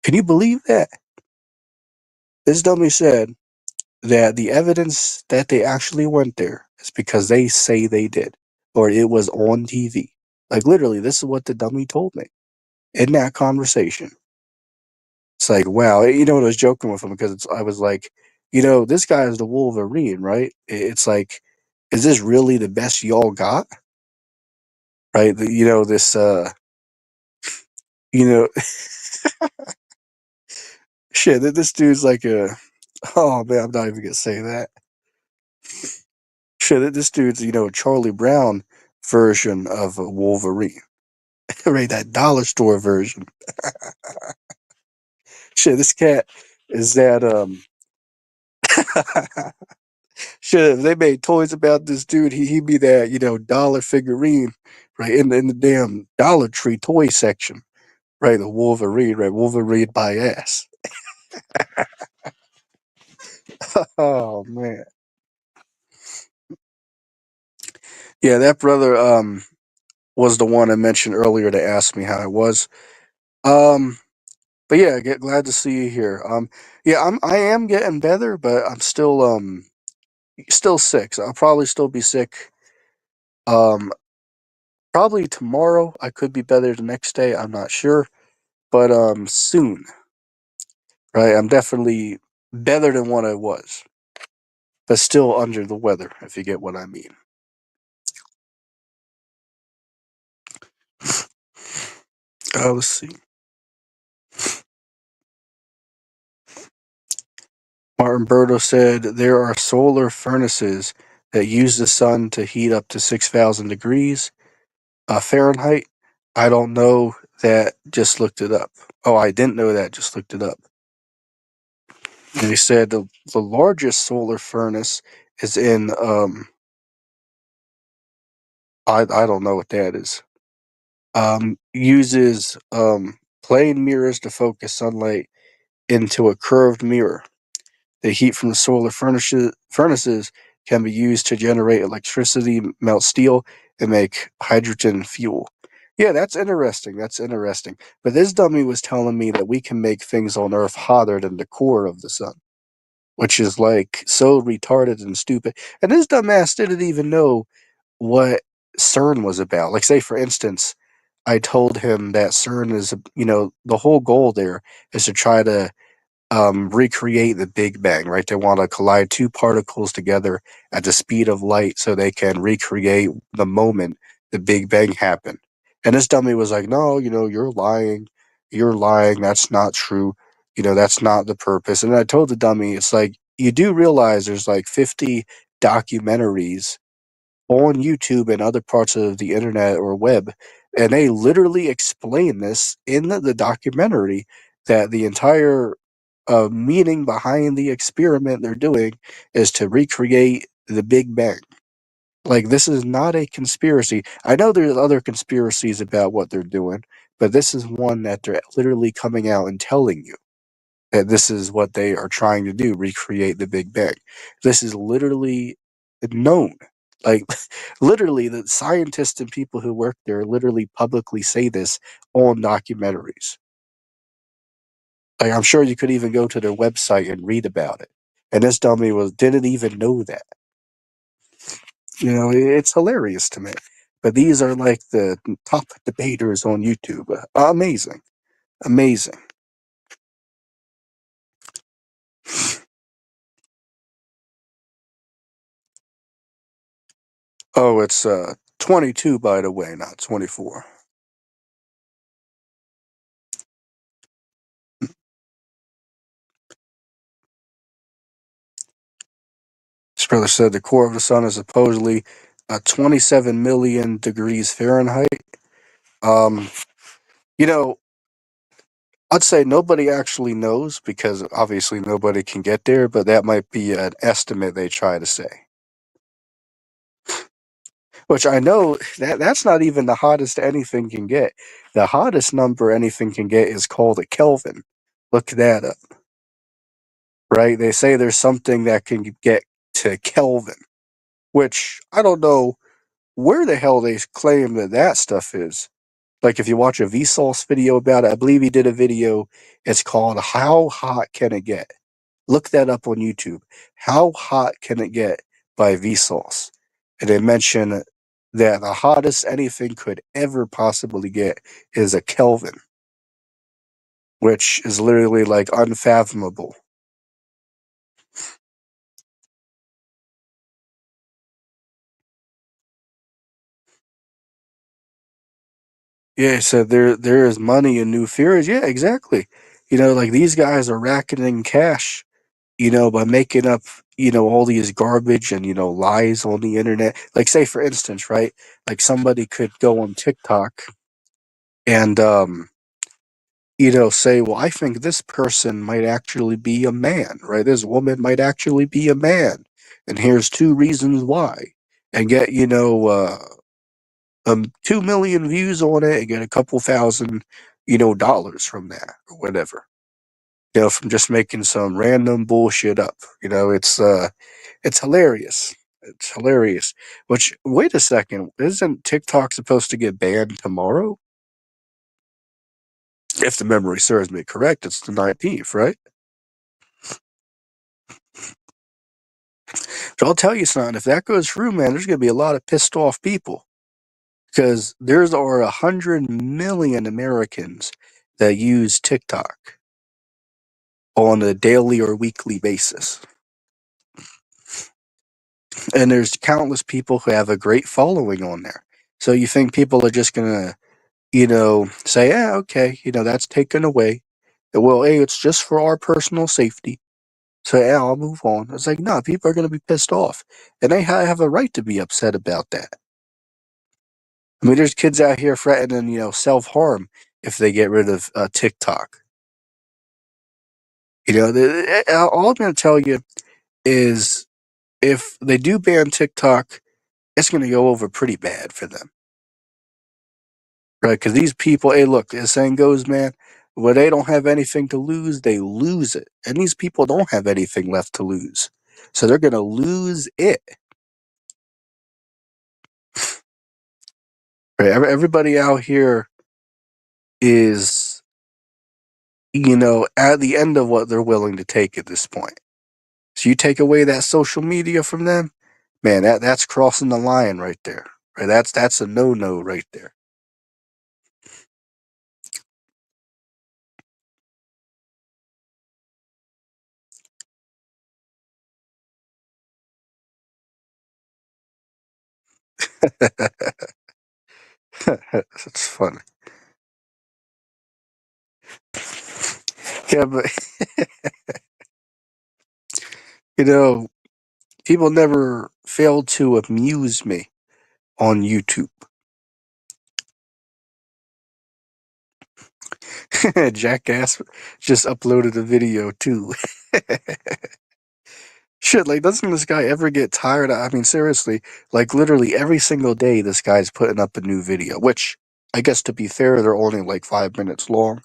Can you believe that? This dummy said that the evidence that they actually went there is because they say they did, or it was on TV. Like, literally, this is what the dummy told me in that conversation. It's like, wow, I was joking with him because I was like, this guy is the Wolverine, right? It's like, is this really the best y'all got? Right? This, you know, shit, this dude's like oh man, I'm not even gonna say that. Shit, this dude's, a Charlie Brown version of a Wolverine. Right, that dollar store version. Shit, this cat is that, shit, if they made toys about this dude, he'd be that, dollar figurine, right, in the damn Dollar Tree toy section. Right, the Wolverine, right, Wolverine by ass. Oh, man. Yeah, that brother, was the one I mentioned earlier to ask me how I was. Um, but yeah, glad to see you here. Yeah, I am getting better, but I'm still sick. So I'll probably still be sick. Um, Probably tomorrow. I could be better the next day. I'm not sure, but soon. Right, I'm definitely better than what I was, but still under the weather. If you get what I mean. Let's see. Martin Berto said there are solar furnaces that use the sun to heat up to 6,000 degrees Fahrenheit. I don't know that. Just looked it up. Oh, I didn't know that. Just looked it up. And he said the largest solar furnace is in I don't know what that is. Uses plane mirrors to focus sunlight into a curved mirror. The heat from the solar furnaces can be used to generate electricity, melt steel, and make hydrogen fuel. Yeah, that's interesting. That's interesting. But this dummy was telling me that we can make things on Earth hotter than the core of the sun, which is like so retarded and stupid. And this dumbass didn't even know what CERN was about. Like, say, for instance, I told him that CERN is, the whole goal there is to try to recreate the Big Bang, right? They want to collide two particles together at the speed of light so they can recreate the moment the Big Bang happened. And this dummy was like, no, you're lying. You're lying. That's not true. That's not the purpose. And I told the dummy, it's like, you do realize there's like 50 documentaries on YouTube and other parts of the internet or web, and they literally explain this in the documentary that the entire meaning behind the experiment they're doing is to recreate the Big Bang. Like, this is not a conspiracy. I know there's other conspiracies about what they're doing, but this is one that they're literally coming out and telling you that this is what they are trying to do, recreate the Big Bang. This is literally known. Like, literally, the scientists and people who work there literally publicly say this on documentaries. Like, I'm sure you could even go to their website and read about it. And this dummy didn't even know that. It's hilarious to me. But these are like the top debaters on YouTube. Amazing. Amazing. Oh, it's 22, by the way, not 24. This brother said the core of the sun is supposedly 27 million degrees Fahrenheit. Um, you know, I'd say nobody actually knows because obviously nobody can get there, but that might be an estimate they try to say. Which I know that's not even the hottest anything can get. The hottest number anything can get is called a Kelvin. Look that up, right? They say there's something that can get to Kelvin, which I don't know where the hell they claim that stuff is. Like if you watch a Vsauce video about it, I believe he did a video. It's called "How Hot Can It Get?" Look that up on YouTube. How hot can it get by Vsauce? And they mention that the hottest anything could ever possibly get is a Kelvin, which is literally like unfathomable. Yeah, so there is money in new fears. Yeah, exactly. Like these guys are racketing cash, by making up, all these garbage and, lies on the internet. Like say for instance, right? Like somebody could go on TikTok and say, well, I think this person might actually be a man, right? This woman might actually be a man. And here's two reasons why. And get, 2 million views on it and get a couple thousand, dollars from that or whatever. From just making some random bullshit up. It's hilarious. It's hilarious. Which, wait a second, isn't TikTok supposed to get banned tomorrow? If the memory serves me correct, it's the 19th, right? So I'll tell you something, if that goes through, man, there's going to be a lot of pissed off people. Because there's over 100 million Americans that use TikTok on a daily or weekly basis. And there's countless people who have a great following on there. So you think people are just going to, say, yeah, okay, that's taken away. Well, hey, it's just for our personal safety. So, yeah, I'll move on. It's like, no, people are going to be pissed off. And they have a right to be upset about that. I mean, there's kids out here threatening, self-harm if they get rid of TikTok. All I'm going to tell you is if they do ban TikTok, it's going to go over pretty bad for them. Right? Because these people, hey, look, the saying goes, man, when they don't have anything to lose, they lose it. And these people don't have anything left to lose. So they're going to lose it. Right? Everybody out here is, at the end of what they're willing to take at this point. So you take away that social media from them, man, that's crossing the line right there. Right? That's a no-no right there. It's funny. Yeah, but you know, people never fail to amuse me on YouTube. Jackass just uploaded a video too. Shit, like, doesn't this guy ever get tired? I mean, seriously, like, literally every single day, this guy's putting up a new video, which, I guess to be fair, they're only like 5 minutes long.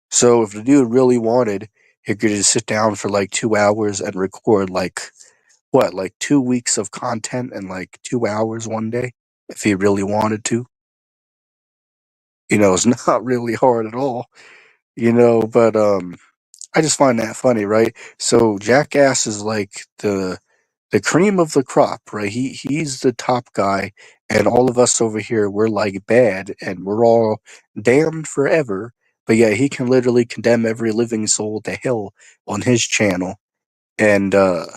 So if the dude really wanted, he could just sit down for like 2 hours and record like, what, like 2 weeks of content in like 2 hours one day, if he really wanted to. It's not really hard at all, but I just find that funny, right? So Jackass is like the cream of the crop, right? He's the top guy, and all of us over here, we're like bad, and we're all damned forever. But yeah, he can literally condemn every living soul to hell on his channel, and there's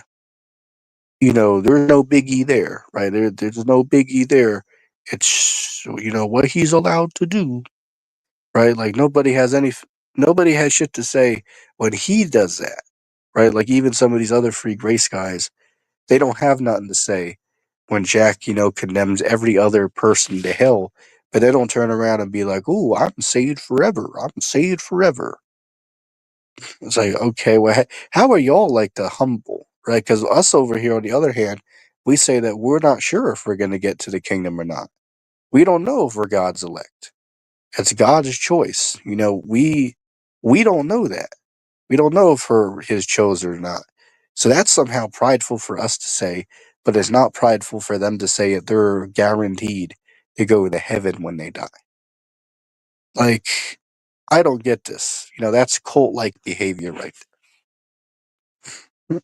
no biggie there, right? There's no biggie there. It's what he's allowed to do, right? Like nobody has shit to say when he does that, right? Like even some of these other free grace guys, they don't have nothing to say when Jack, condemns every other person to hell, but they don't turn around and be like, "Ooh, I'm saved forever. I'm saved forever." It's like, okay, well, how are y'all like the humble, right? Because us over here, on the other hand, we say that we're not sure if we're going to get to the kingdom or not. We don't know if we're God's elect. It's God's choice. We don't know that. We don't know if we're His chosen or not. So that's somehow prideful for us to say. but it's not prideful for them to say that they're guaranteed to go to heaven when they die. Like, I don't get this. That's cult-like behavior right there.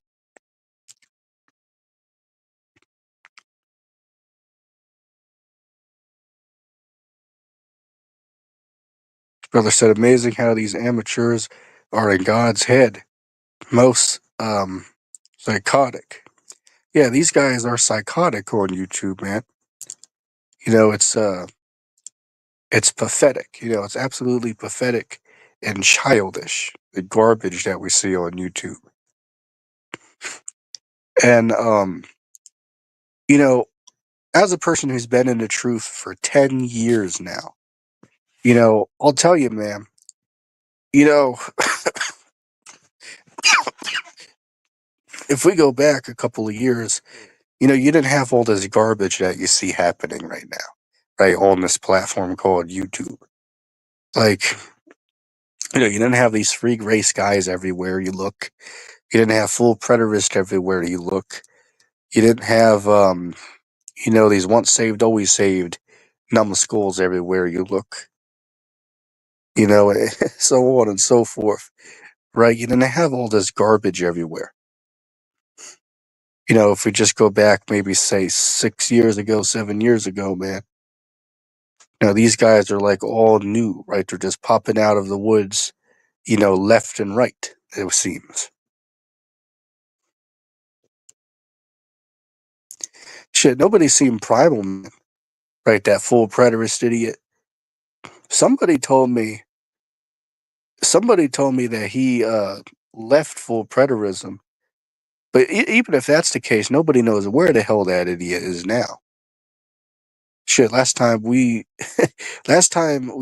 Brother said, amazing how these amateurs are in God's head. Most psychotic. Yeah, these guys are psychotic on YouTube, man. It's pathetic. It's absolutely pathetic and childish, the garbage that we see on YouTube. And you know, as a person who's been in the truth for 10 years now, I'll tell you, man, you know, if we go back a couple of years, you didn't have all this garbage that you see happening right now, right, on this platform called YouTube. Like, you didn't have these freak race guys everywhere you look. You didn't have full preterist everywhere you look. You didn't have, these once saved, always saved numbskulls everywhere you look. So on and so forth, right? You didn't have all this garbage everywhere. If we just go back, maybe say 6 years ago, 7 years ago, man, these guys are like all new, right? They're just popping out of the woods, left and right, it seems. Shit, nobody seen Primal Man, right? That full preterist idiot. Somebody told me that he left full preterism, but even if that's the case, nobody knows where the hell that idiot is now. Shit, last time we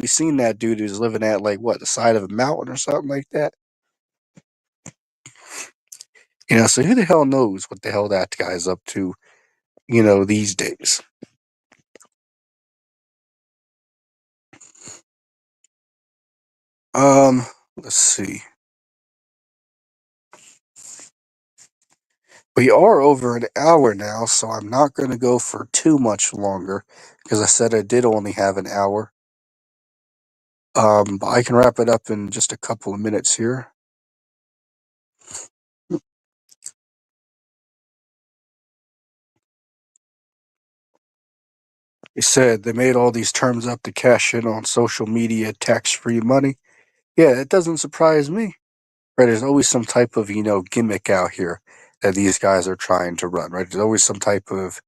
seen that dude who's living at like what, the side of a mountain or something like that. So who the hell knows what the hell that guy's up to, these days. Let's see. We are over an hour now, so I'm not going to go for too much longer because I said I did only have an hour. But I can wrap it up in just a couple of minutes here. He said they made all these terms up to cash in on social media tax-free money. Yeah, it doesn't surprise me. Right, there's always some type of, gimmick out here that these guys are trying to run, right? There's always some type of,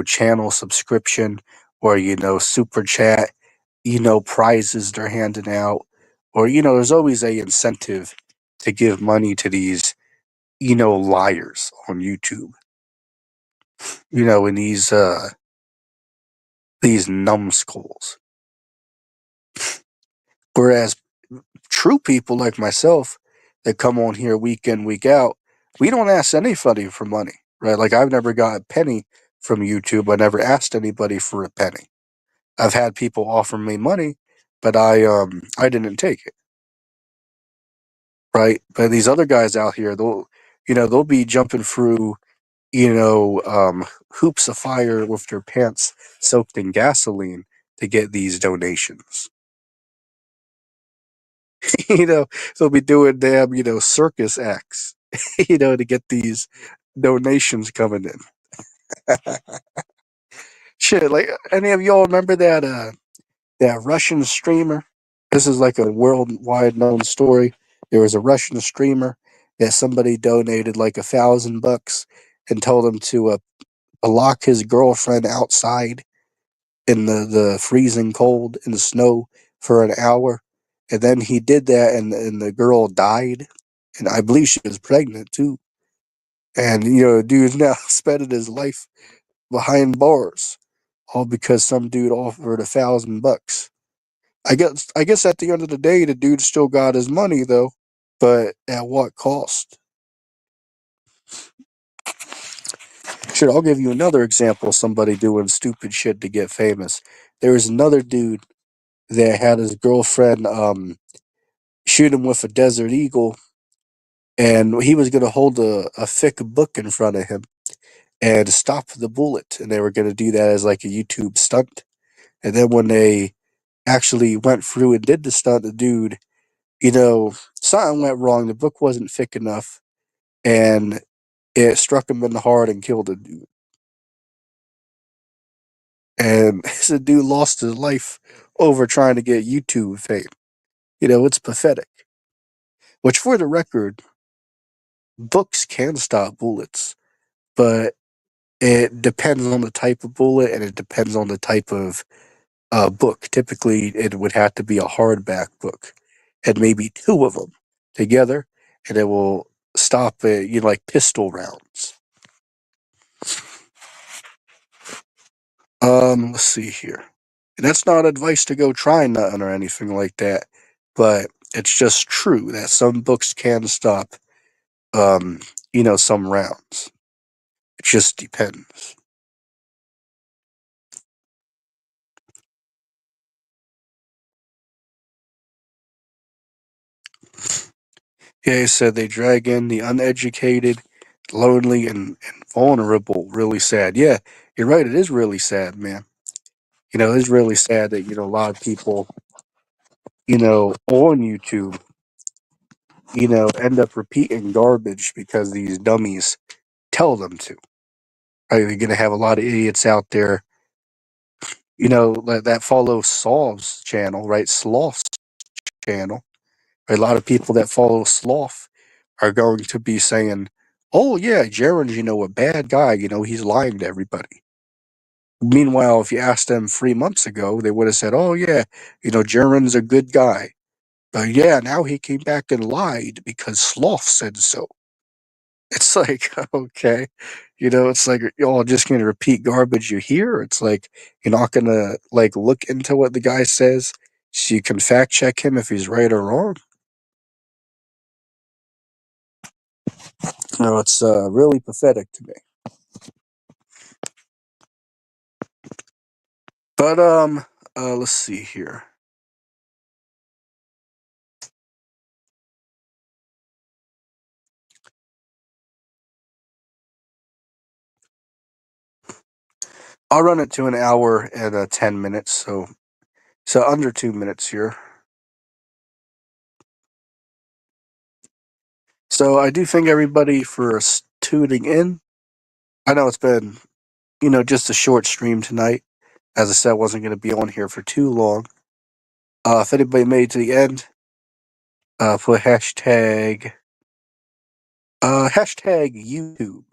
channel subscription or, super chat, prizes they're handing out. Or, there's always a incentive to give money to these, liars on YouTube. In these numbskulls. Whereas true people like myself that come on here week in, week out, we don't ask anybody for money, right? Like, I've never got a penny from YouTube. I never asked anybody for a penny. I've had people offer me money, but I didn't take it, right? But these other guys out here, they'll be jumping through, hoops of fire with their pants soaked in gasoline to get these donations. you know, they'll be doing damn, circus acts, to get these donations coming in. Shit, like, any of y'all remember that Russian streamer? This is like a worldwide known story. There was a Russian streamer that somebody donated like $1,000 and told him to lock his girlfriend outside in the freezing cold in the snow for an hour. And then he did that, and the girl died. And I believe she was pregnant too. And, the dude's now spending his life behind bars, all because some dude offered $1,000. I guess at the end of the day, the dude still got his money though, but at what cost? Sure, I'll give you another example of somebody doing stupid shit to get famous. There was another dude that had his girlfriend shoot him with a Desert Eagle, and he was going to hold a thick book in front of him, and stop the bullet, and they were going to do that as like a YouTube stunt. And then when they actually went through and did the stunt, the dude, something went wrong. The book wasn't thick enough, and it struck him in the heart and killed the dude. And the dude lost his life over trying to get YouTube fame. It's pathetic. Which, for the record, books can stop bullets, but it depends on the type of bullet and it depends on the type of book. Typically, it would have to be a hardback book, and maybe two of them together, and it will stop it. Like pistol rounds. Let's see here. And that's not advice to go try nothing or anything like that, but it's just true that some books can stop, um, some rounds. It just depends. Yeah, he said they drag in the uneducated, lonely, and vulnerable. Really sad. Yeah, you're right. It is really sad, man. It's really sad that, a lot of people, on YouTube, end up repeating garbage because these dummies tell them to. Right? You're going to have a lot of idiots out there, that follow Solve's channel, right? Sloth's channel. A lot of people that follow Sloth are going to be saying, oh, yeah, Jaren's, a bad guy. He's lying to everybody. Meanwhile, if you asked them 3 months ago, they would have said, oh, yeah, Jaren's a good guy. But yeah, now he came back and lied because Sloth said so. It's like, okay. It's like you're all just going to repeat garbage you hear. It's like you're not going to, like, look into what the guy says so you can fact check him if he's right or wrong. It's really pathetic to me. But, let's see here. I'll run it to an hour and 10 minutes, so under 2 minutes here. So I do thank everybody for tuning in. I know it's been, just a short stream tonight. As I said, I wasn't going to be on here for too long. If anybody made it to the end, put hashtag YouTube,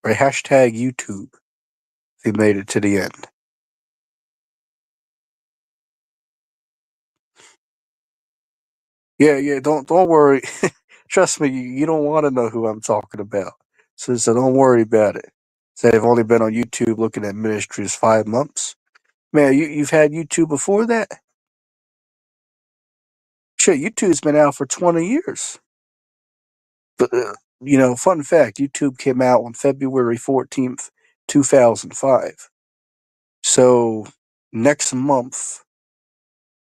right? Hashtag YouTube if you made it to the end. Yeah, don't worry. Trust me, you don't want to know who I'm talking about. So don't worry about it. Say I've only been on YouTube looking at ministries 5 months. Man, you've had YouTube before that? Shit, YouTube's been out for 20 years. But, fun fact, YouTube came out on February 14th, 2005. So next month,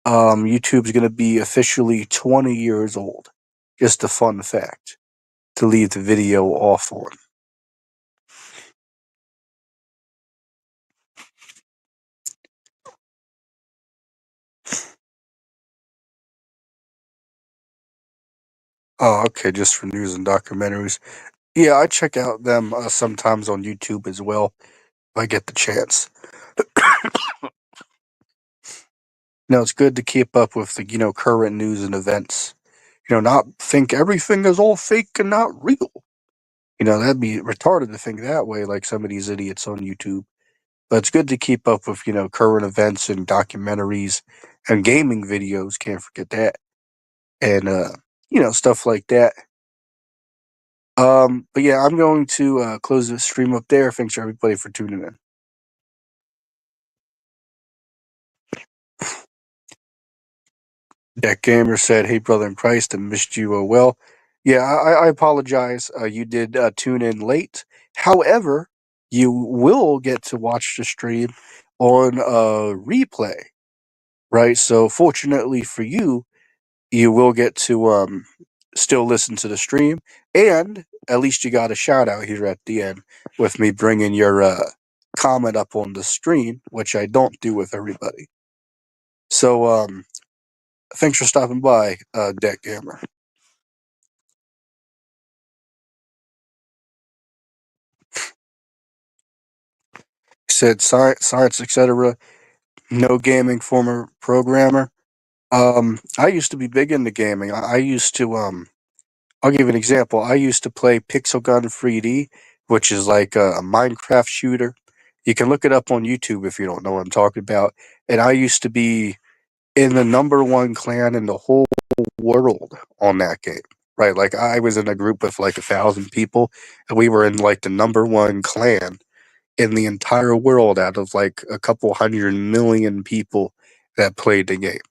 YouTube's going to be officially 20 years old. Just a fun fact to leave the video off on. Oh, okay, just for news and documentaries. Yeah, I check out them sometimes on YouTube as well if I get the chance. It's good to keep up with the, current news and events. Not think everything is all fake and not real. That'd be retarded to think that way, like some of these idiots on YouTube. But it's good to keep up with, current events and documentaries and gaming videos. Can't forget that. And, stuff like that. But yeah, I'm going to close the stream up there. Thanks everybody for tuning in. That gamer said, "Hey, brother in Christ, I missed you." Well, yeah, I apologize. You did tune in late. However, you will get to watch the stream on replay, right? So, fortunately for you, you will get to still listen to the stream, and at least you got a shout out here at the end with me bringing your comment up on the stream, which I don't do with everybody. So, thanks for stopping by, Deck Gamer. Said science, etc. No gaming, former programmer. I used to be big into gaming. I used to I'll give you an example. I used to play Pixel Gun 3D, which is like a Minecraft shooter. You can look it up on YouTube if you don't know what I'm talking about. And I used to be in the number one clan in the whole world on that game. Right, like I was in a group with like 1,000 people, and we were in like the number one clan in the entire world out of like a couple 100 million people that played the game.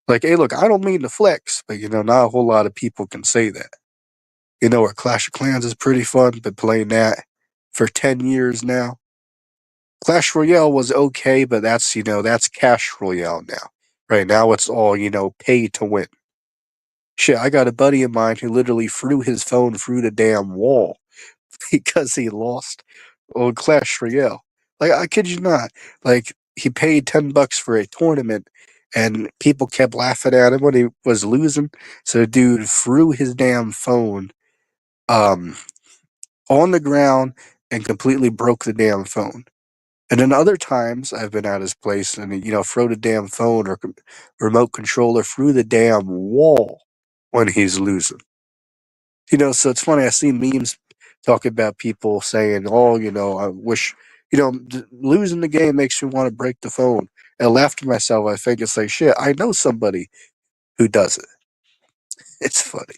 Like, hey, look, I don't mean to flex, but not a whole lot of people can say that. Where Clash of Clans is pretty fun, been playing that for 10 years now. Clash Royale was okay, but that's Cash Royale now. Right now it's all, pay to win. Shit, I got a buddy of mine who literally threw his phone through the damn wall because he lost on Clash Royale. Like, I kid you not. Like, he paid $10 for a tournament, and people kept laughing at him when he was losing. So, the dude threw his damn phone um, on the ground and completely broke the damn phone. And then other times, I've been at his place and, throw the damn phone or remote controller through the damn wall when he's losing. So it's funny. I see memes talking about people saying, "Oh, I wish, losing the game makes me want to break the phone." And I laugh to myself. I think it's like, shit. I know somebody who does it. It's funny.